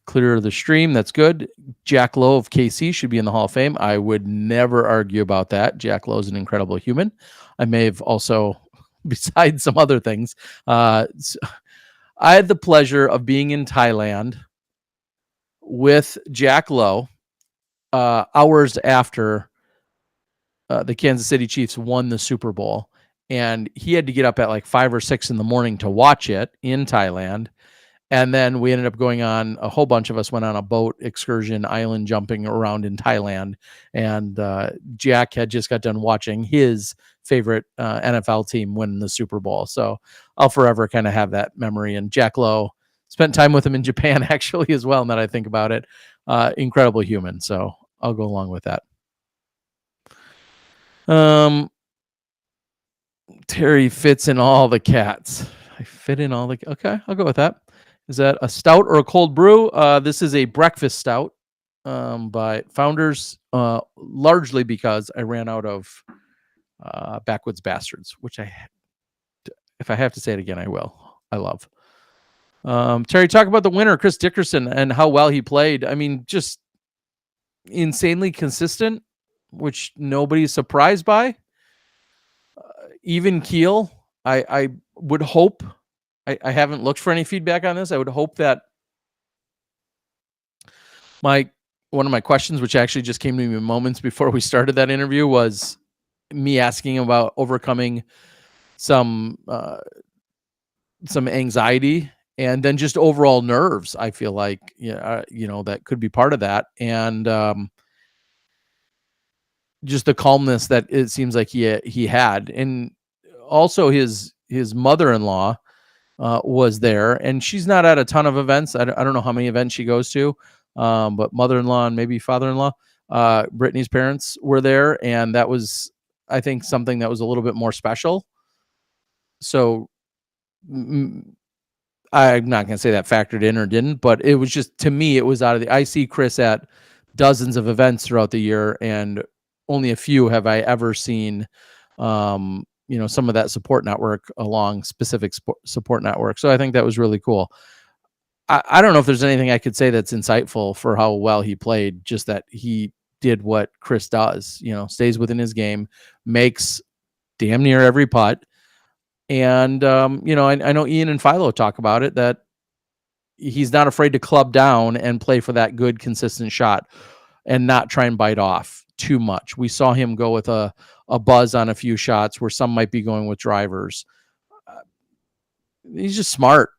Clear the stream. That's good. Jack Lowe of KC should be in the Hall of Fame. I would never argue about that. Jack Lowe is an incredible human. I may have also, besides some other things, I had the pleasure of being in Thailand with Jack Lowe hours after the Kansas City Chiefs won the Super Bowl. And he had to get up at like 5 or 6 in the morning to watch it in Thailand. And then we ended up going on, a whole bunch of us went on a boat excursion, island jumping around in Thailand. And Jack had just got done watching his favorite NFL team win the Super Bowl. So I'll forever kind of have that memory. And Jack Lowe, spent time with him in Japan actually as well, now that I think about it. Incredible human. So I'll go along with that. Terry fits in all the cats. I fit in all the, okay, I'll go with that. Is that a stout or a cold brew? This is a breakfast stout by Founders, largely because I ran out of Backwoods Bastards, which if I have to say it again, I will. I love. Terry, talk about the winner, Chris Dickerson, and how well he played. I mean, just insanely consistent, which nobody's surprised by. Even keel. I would hope, I haven't looked for any feedback on this. I would hope that one of my questions, which actually just came to me moments before we started that interview, was me asking about overcoming some anxiety and then just overall nerves. I feel like, that could be part of that. And just the calmness that it seems like he had. And also his mother-in-law was there, and she's not at a ton of events. I don't know how many events she goes to, but mother-in-law and maybe father-in-law, Brittany's parents, were there. And that was, I think, something that was a little bit more special. So I'm not going to say that factored in or didn't, but it was just, to me, it was out of I see Chris at dozens of events throughout the year, and only a few have I ever seen, some of that support network along specific support network. So I think that was really cool. I don't know if there's anything I could say that's insightful for how well he played, just that he did what Chris does, stays within his game, makes damn near every putt. And, I know Ian and Philo talk about it, that he's not afraid to club down and play for that good, consistent shot and not try and bite off too much. We saw him go with a buzz on a few shots where some might be going with drivers. He's just smart.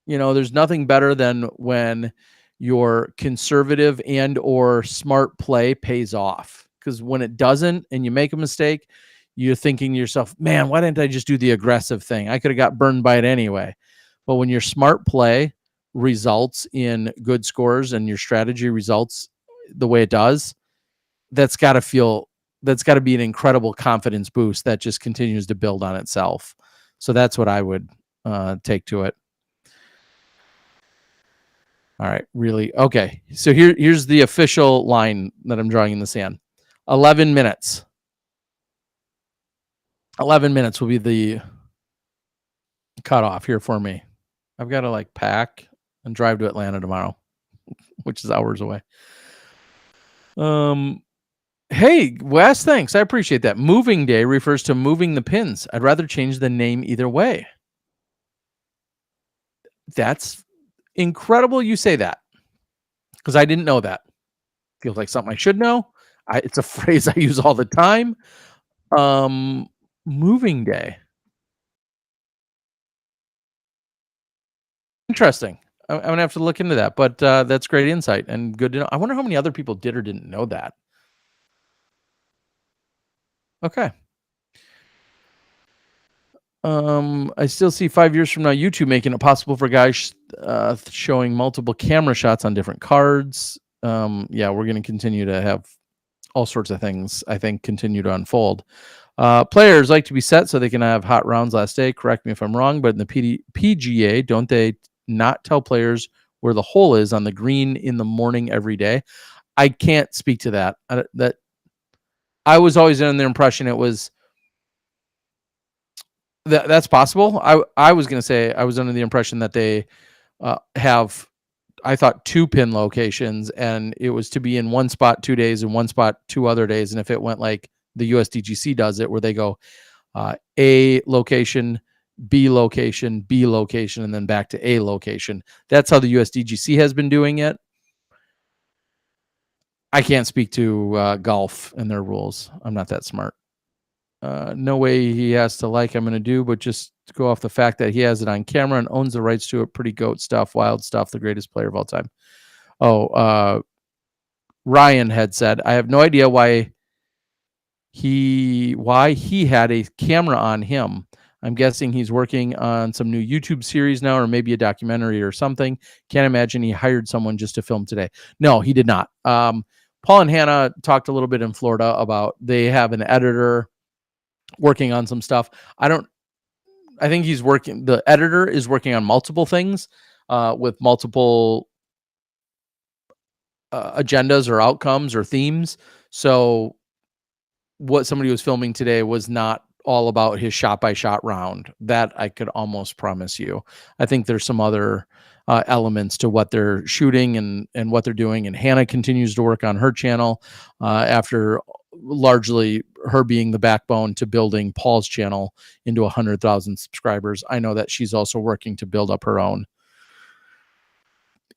There's nothing better than when your conservative and or smart play pays off. Because when it doesn't and you make a mistake, you're thinking to yourself, man, why didn't I just do the aggressive thing? I could have got burned by it anyway. But when your smart play results in good scores and your strategy results the way it does, that's got to be an incredible confidence boost that just continues to build on itself. So that's what I would take to it. All right, really. Okay, so here's the official line that I'm drawing in the sand. 11 minutes. 11 minutes will be the cutoff here for me. I've got to pack and drive to Atlanta tomorrow, which is hours away. Hey, Wes, thanks. I appreciate that. Moving day refers to moving the pins. I'd rather change the name either way. That's incredible you say that, because I didn't know that. Feels like something I should know. It's a phrase I use all the time. Um, moving day. Interesting. I'm gonna have to look into that, but that's great insight and good to know. I wonder how many other people did or didn't know that. Okay. I still see 5 years from now YouTube making it possible for guys showing multiple camera shots on different cards. Yeah, we're going to continue to have all sorts of things, I think, continue to unfold. Players like to be set so they can have hot rounds last day. Correct me if I'm wrong, but in the PGA, don't they not tell players where the hole is on the green in the morning every day? I can't speak to that. I was always under the impression it was that's possible. I was going to say I was under the impression that they have, I thought, 2 pin locations, and it was to be in one spot 2 days and one spot 2 other days. And if it went like the USDGC does it, where they go A location, B location, B location, and then back to A location. That's how the USDGC has been doing it. I can't speak to golf and their rules. I'm not that smart. No way he has to like I'm going to do, but just to go off the fact that he has it on camera and owns the rights to it. Pretty goat stuff, wild stuff, the greatest player of all time. Oh, Ryan had said, I have no idea why he had a camera on him. I'm guessing he's working on some new YouTube series now, or maybe a documentary or something. Can't imagine he hired someone just to film today. No, he did not. Paul and Hannah talked a little bit in Florida about they have an editor working on some stuff. I think the editor is working on multiple things with multiple agendas or outcomes or themes. So what somebody was filming today was not all about his shot by shot round. That I could almost promise you. I think there's some other elements to what they're shooting and what they're doing. And Hannah continues to work on her channel after largely her being the backbone to building Paul's channel into 100,000 subscribers. I know that she's also working to build up her own.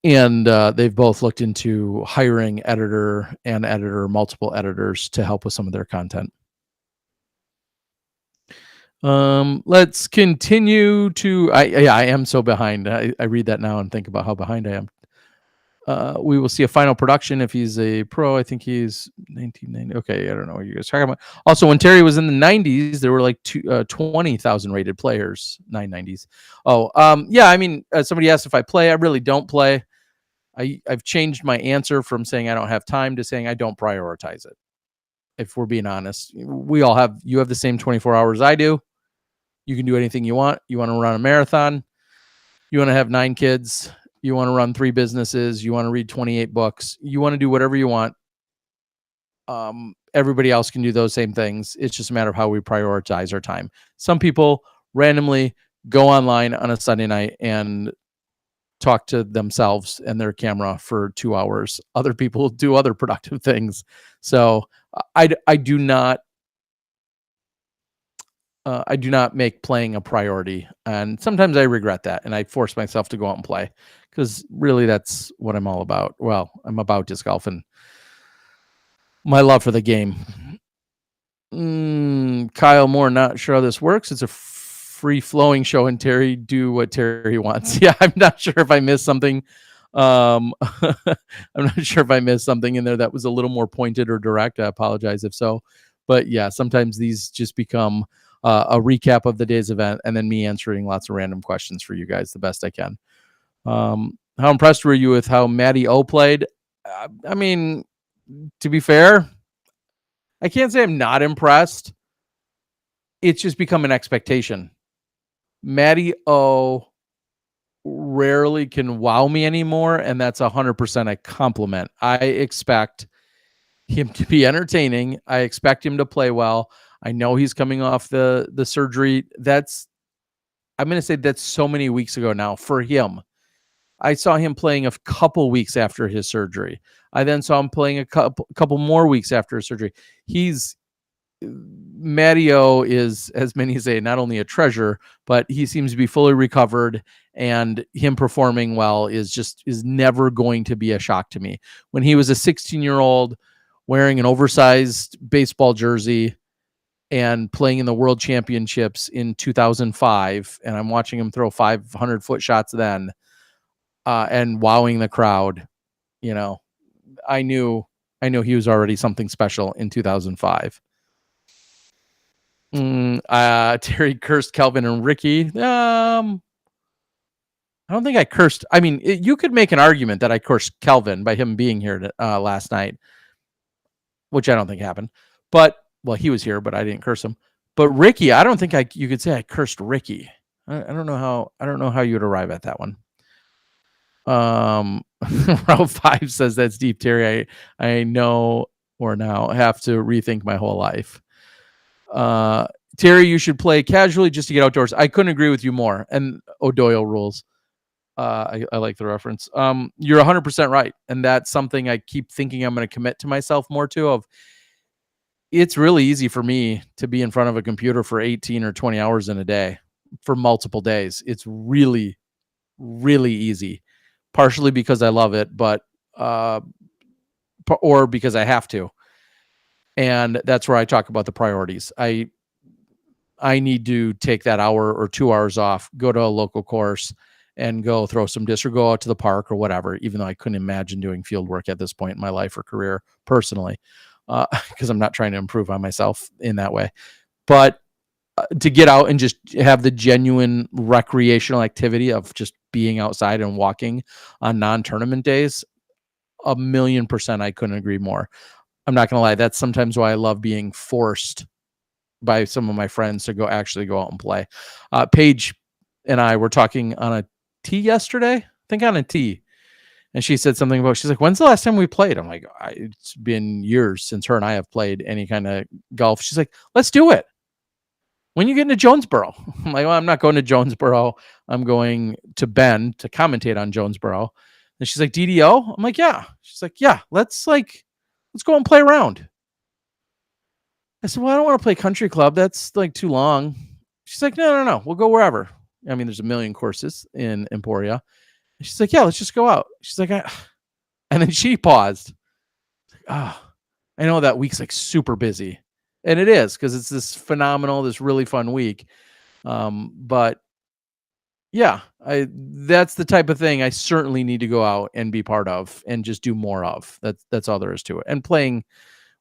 And they've both looked into hiring multiple editors to help with some of their content. Let's continue to, I am so behind. I read that now and think about how behind I am. We will see a final production if he's a pro. I think he's 1990. Okay, I don't know what you guys are talking about. Also, when Terry was in the 90s, there were like 20,000 rated players, 990s. Yeah, I mean, somebody asked if I play. I really don't play. I've changed my answer from saying I don't have time to saying I don't prioritize it. If we're being honest, you have the same 24 hours I do. You can do anything you want. You want to run a marathon. You want to have 9 kids. You want to run 3 businesses. You want to read 28 books. You want to do whatever you want. Everybody else can do those same things. It's just a matter of how we prioritize our time. Some people randomly go online on a Sunday night and talk to themselves and their camera for 2 hours. Other people do other productive things. So I do not make playing a priority. And sometimes I regret that. And I force myself to go out and play because really that's what I'm all about. Well, I'm about disc golf and my love for the game. Kyle Moore, not sure how this works. It's a free flowing show and Terry do what Terry wants. Yeah, I'm not sure if I missed something. I'm not sure if I missed something in there that was a little more pointed or direct. I apologize if so. But yeah, sometimes these just become a recap of the day's event and then me answering lots of random questions for you guys the best I can. How impressed were you with how Matty O played? I mean, to be fair, I can't say I'm not impressed. It's just become an expectation. Matty O rarely can wow me anymore, and that's 100% a compliment. I expect him to be entertaining. I expect him to play well. I know he's coming off the surgery. I'm going to say that's so many weeks ago now for him. I saw him playing a couple weeks after his surgery. I then saw him playing a couple more weeks after his surgery. Matteo is, as many say, not only a treasure, but he seems to be fully recovered, and him performing well is never going to be a shock to me. When he was a 16-year-old wearing an oversized baseball jersey and playing in the World Championships in 2005, and I'm watching him throw 500-foot shots then, and wowing the crowd, I knew he was already something special in 2005. Terry cursed Kelvin and Ricky. I don't think I cursed. I mean, you could make an argument that I cursed Kelvin by him being here last night, which I don't think happened. But he was here, but I didn't curse him. But Ricky, I don't think you could say I cursed Ricky. I don't know how you would arrive at that one. Route 5 says that's deep, Terry. I know or now have to rethink my whole life. Terry, you should play casually just to get outdoors. I couldn't agree with you more. And O'Doyle rules. I like the reference. You're 100% right. And that's something I keep thinking I'm going to commit to myself more to. It's really easy for me to be in front of a computer for 18 or 20 hours in a day for multiple days. It's really, really easy. Partially because I love it, but or because I have to. And that's where I talk about the priorities. I need to take that hour or 2 hours off, go to a local course, and go throw some disc or go out to the park or whatever, even though I couldn't imagine doing field work at this point in my life or career personally, because I'm not trying to improve on myself in that way. But to get out and just have the genuine recreational activity of just being outside and walking on non-tournament days, 1,000,000% I couldn't agree more. I'm not going to lie. That's sometimes why I love being forced by some of my friends to go out and play. Paige and I were talking on a tee yesterday, I think on a tee. And she said something about, she's like, when's the last time we played? I'm like, it's been years since her and I have played any kind of golf. She's like, let's do it. When you get into Jonesboro? I'm like, well, I'm not going to Jonesboro. I'm going to Bend to commentate on Jonesboro. And she's like, DDO? I'm like, yeah. She's like, yeah, let's go and play around. I said, well, I don't want to play country club. That's too long. She's like, no. We'll go wherever. I mean, there's 1 million courses in Emporia. And she's like, yeah, let's just go out. She's like, and then she paused. I know that week's super busy. And it is, because it's this really fun week. But yeah, that's the type of thing I certainly need to go out and be part of and just do more of. That's all there is to it. And playing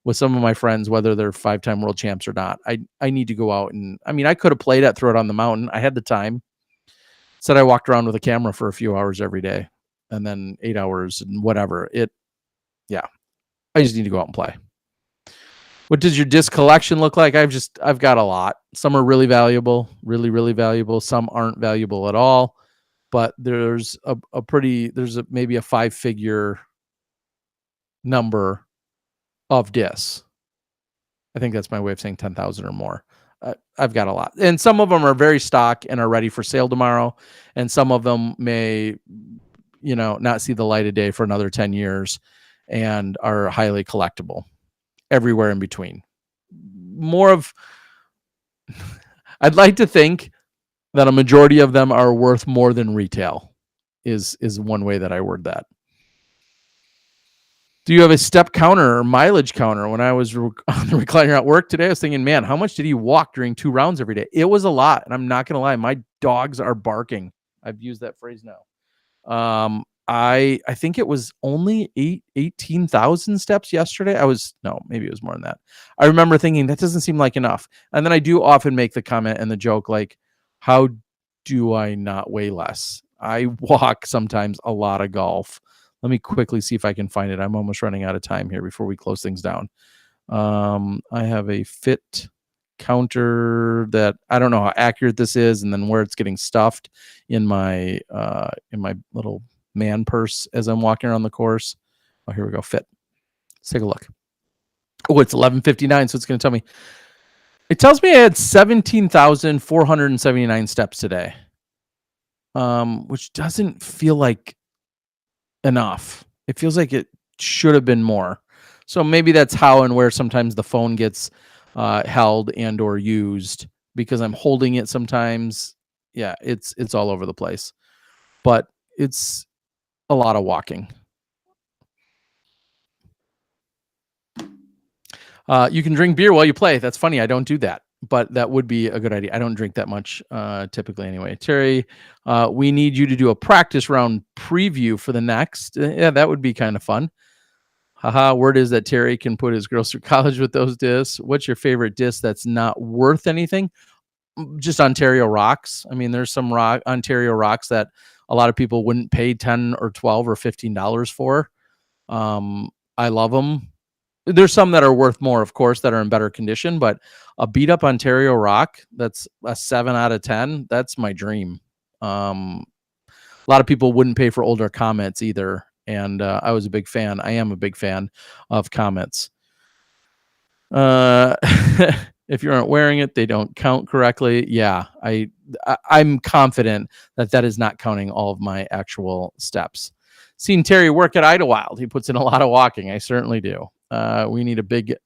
with some of my friends, whether they're 5-time world champs or not, I need to go out. And I mean, I could have played at Throw It on the Mountain. I had the time. Said I walked around with a camera for a few hours every day, and then 8 hours and whatever. I just need to go out and play. What does your disc collection look like? I've got a lot. Some are really valuable, really, really valuable. Some aren't valuable at all, but there's maybe a 5-figure number of discs. I think that's my way of saying 10,000 or more. I've got a lot, and some of them are very stock and are ready for sale tomorrow. And some of them may, not see the light of day for another 10 years and are highly collectible. Everywhere in between. I'd like to think that a majority of them are worth more than retail is one way that I word that. Do you have a step counter or mileage counter? When I was on the recliner at work today, I was thinking, man, how much did he walk during 2 rounds every day? It was a lot. And I'm not going to lie, my dogs are barking. I've used that phrase now. I think it was only 18,000 steps yesterday. Maybe it was more than that. I remember thinking that doesn't seem like enough. And then I do often make the comment and the joke, like, how do I not weigh less? I walk sometimes a lot of golf. Let me quickly see if I can find it. I'm almost running out of time here before we close things down. I have a fit counter that I don't know how accurate this is, and then where it's getting stuffed in my little man purse as I'm walking around the course. Oh, here we go. Fit. Let's take a look. Oh, it's 11:59, so it's going to tell me. It tells me I had 17,479 steps today, which doesn't feel like enough. It feels like it should have been more. So maybe that's how and where sometimes the phone gets held and or used, because I'm holding it sometimes. Yeah, it's all over the place. But it's a lot of walking. You can drink beer while you play. That's funny. I don't do that, but that would be a good idea. I don't drink that much typically anyway. Terry, we need you to do a practice round preview for the next. Yeah, that would be kind of fun. Haha, word is that Terry can put his girls through college with those discs. What's your favorite disc that's not worth anything? Just Ontario rocks. I mean, there's some Ontario rocks that a lot of people wouldn't pay 10 or 12 or $15 for. I love them. There's some that are worth more, of course, that are in better condition, but a beat up Ontario rock that's a 7 out of 10, that's my dream. A lot of people wouldn't pay for older Comets either, and I was a big fan. I am a big fan of Comets. If you aren't wearing it, they don't count correctly. Yeah, I'm confident that is not counting all of my actual steps. Seen Terry work at Idlewild. He puts in a lot of walking. I certainly do. We need a big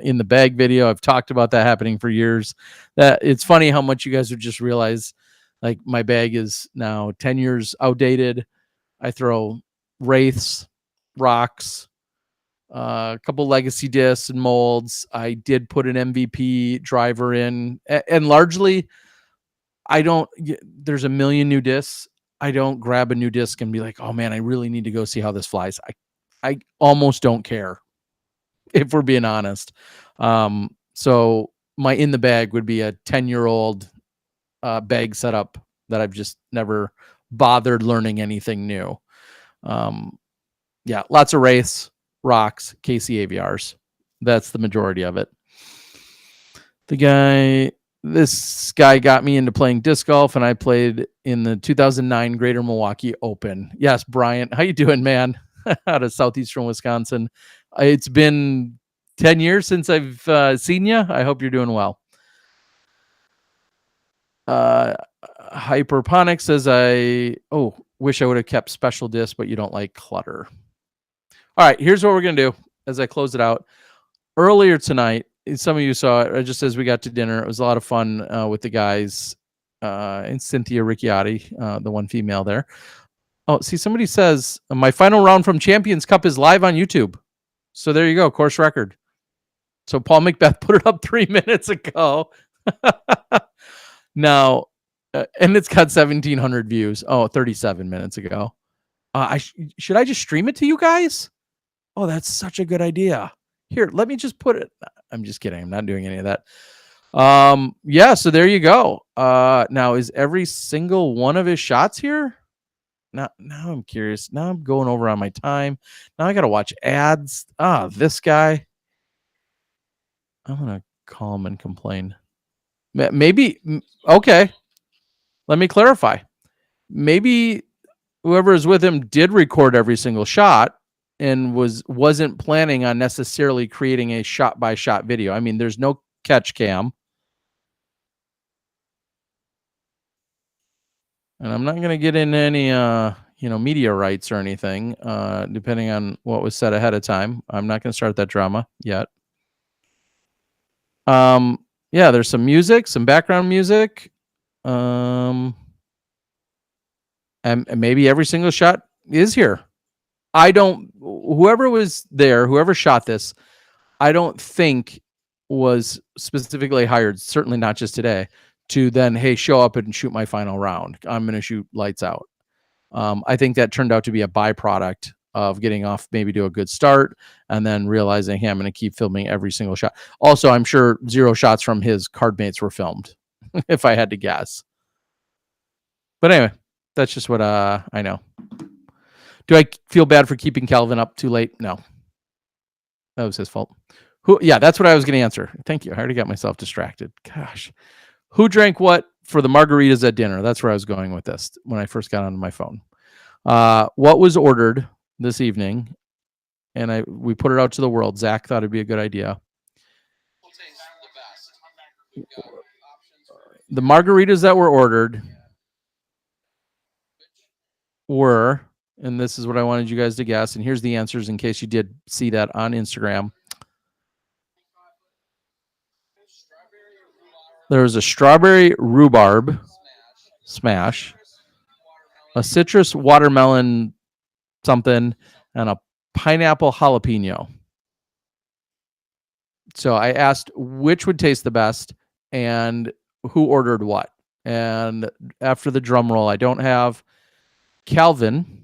in the bag video. I've talked about that happening for years. That it's funny how much you guys would just realize, like, my bag is now 10 years outdated. I throw wraiths, rocks, a couple legacy discs and molds. I did put an MVP driver in, and largely there's a million new discs. I don't grab a new disc and be like, oh man, I really need to go see how this flies. I almost don't care, if we're being honest. So my in the bag would be a 10-year-old bag setup that I've just never bothered learning anything new. Yeah, lots of wraiths, rocks, KC AVRs. That's the majority of it. This guy got me into playing disc golf, and I played in the 2009 Greater Milwaukee Open. Yes, Brian, how you doing, man? Out of southeastern Wisconsin. It's been 10 years since I've seen you. I hope you're doing well. Hyperponic says, wish I would have kept special disc, but you don't like clutter. All right, here's what we're going to do as I close it out. Earlier tonight, some of you saw it just as we got to dinner. It was a lot of fun with the guys and Cynthia Ricciardi, the one female there. Oh, see, somebody says, my final round from Champions Cup is live on YouTube. So there you go, course record. So Paul McBeth put it up 3 minutes ago. Now, and it's got 1,700 views. Oh, 37 minutes ago. Should I just stream it to you guys? Oh, that's such a good idea. Here, let me just put it. I'm just kidding. I'm not doing any of that. Yeah, so there you go. Now, is every single one of his shots here? Now I'm curious. Now I'm going over on my time. Now I got to watch ads. This guy. I'm going to call him and complain. Maybe. Okay. Let me clarify. Maybe whoever is with him did record every single shot and wasn't planning on necessarily creating a shot by shot video. I mean, there's no catch cam. And I'm not going to get into any, media rights or anything, depending on what was said ahead of time. I'm not going to start that drama yet. Yeah, there's some music, some background music. And maybe every single shot is here. Whoever was there, whoever shot this, I don't think was specifically hired, certainly not just today, to then, hey, show up and shoot my final round. I'm going to shoot lights out. I think that turned out to be a byproduct of getting off maybe to a good start and then realizing, hey, I'm going to keep filming every single shot. Also, I'm sure 0 shots from his card mates were filmed, if I had to guess. But anyway, that's just what I know. Do I feel bad for keeping Calvin up too late? No. That was his fault. Yeah, that's what I was going to answer. Thank you. I already got myself distracted. Gosh. Who drank what for the margaritas at dinner? That's where I was going with this when I first got onto my phone. What was ordered this evening? And we put it out to the world. Zach thought it'd be a good idea. The margaritas that were ordered were And this is what I wanted you guys to guess. And here's the answers in case you did see that on Instagram. There was a strawberry rhubarb smash, a citrus watermelon something, and a pineapple jalapeno. So I asked which would taste the best and who ordered what. And after the drum roll, I don't have. Calvin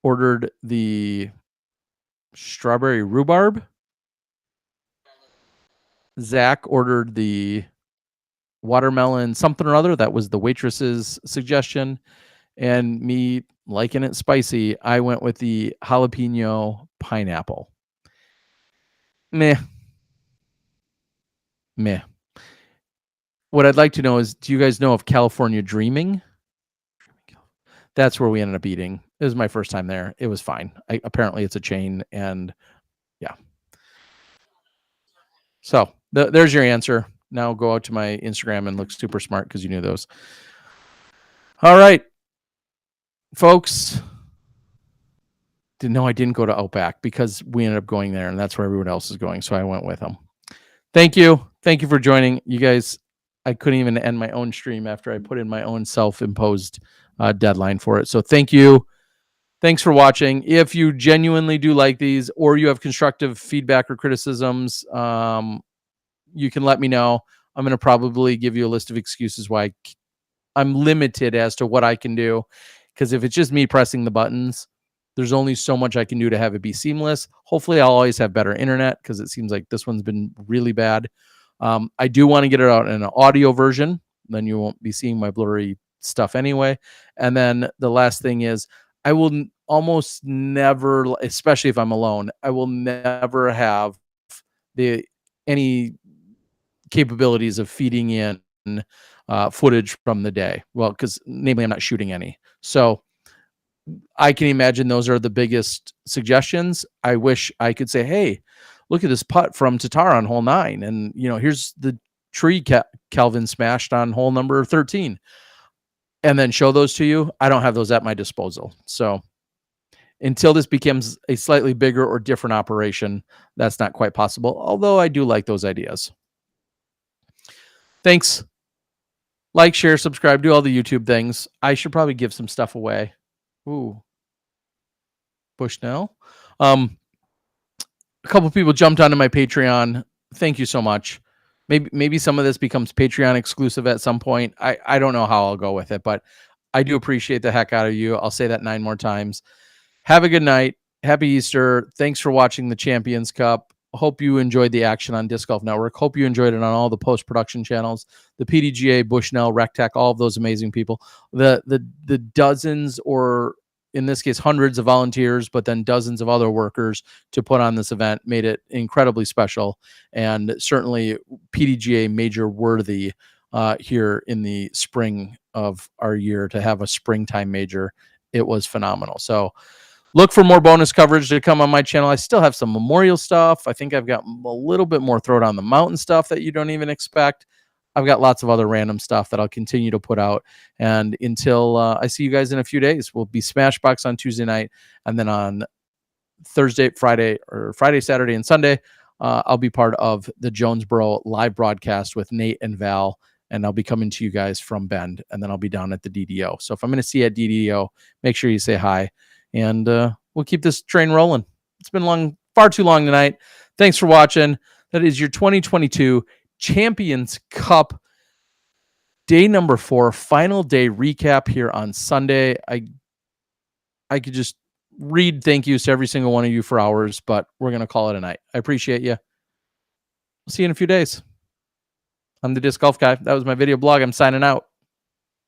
ordered the strawberry rhubarb. Zach ordered the watermelon something or other. That was the waitress's suggestion. And me liking it spicy, I went with the jalapeno pineapple. Meh. What I'd like to know is, do you guys know of California Dreaming? That's where we ended up eating. It was my first time there. It was fine. Apparently it's a chain, and yeah. So there's your answer. Now go out to my Instagram and look super smart because you knew those. All right, folks. I didn't go to Outback because we ended up going there, and that's where everyone else is going. So I went with them. Thank you. Thank you for joining. You guys, I couldn't even end my own stream after I put in my own self-imposed deadline for it. So thank you. Thanks for watching. If you genuinely do like these, or you have constructive feedback or criticisms, you can let me know. I'm going to probably give you a list of excuses why I'm limited as to what I can do. Because if it's just me pressing the buttons, there's only so much I can do to have it be seamless. Hopefully I'll always have better internet, because it seems like this one's been really bad. I do want to get it out in an audio version. Then you won't be seeing my blurry stuff anyway. And then the last thing is, I will almost never, especially if I'm alone, I will never have any capabilities of feeding in footage from the day. Well, because namely I'm not shooting any. So I can imagine those are the biggest suggestions. I wish I could say, hey, look at this putt from Tatar on hole 9. And, here's the tree Calvin smashed on hole number 13. And then show those to you. I don't have those at my disposal. So until this becomes a slightly bigger or different operation, that's not quite possible. Although I do like those ideas. Thanks. Like, share, subscribe, do all the YouTube things. I should probably give some stuff away. Ooh. Bushnell. A couple people jumped onto my Patreon. Thank you so much. Maybe some of this becomes Patreon exclusive at some point. I don't know how I'll go with it, but I do appreciate the heck out of you. I'll say that 9 more times. Have a good night. Happy Easter. Thanks for watching the Champions Cup. Hope you enjoyed the action on Disc Golf Network. Hope you enjoyed it on all the post-production channels, the PDGA, Bushnell, Rectech, all of those amazing people. The dozens, or in this case, hundreds of volunteers, but then dozens of other workers to put on this event made it incredibly special, and certainly PDGA major worthy here in the spring of our year to have a springtime major. It was phenomenal. So look for more bonus coverage to come on my channel. I still have some memorial stuff. I think I've got a little bit more Throw Down the Mountain stuff that you don't even expect. I've got lots of other random stuff that I'll continue to put out. And until I see you guys in a few days, we'll be Smashbox on Tuesday night. And then on Thursday, Friday, Saturday, and Sunday, I'll be part of the Jonesboro live broadcast with Nate and Val. And I'll be coming to you guys from Bend. And then I'll be down at the DDO. So if I'm going to see you at DDO, make sure you say hi. And we'll keep this train rolling. It's been far too long tonight. Thanks for watching. That is your 2022 Champions Cup day number 4, final day recap here on Sunday. I could just read thank yous to every single one of you for hours, but we're going to call it a night. I appreciate you. We'll see you in a few days. I'm the Disc Golf Guy. That was my video blog. I'm signing out.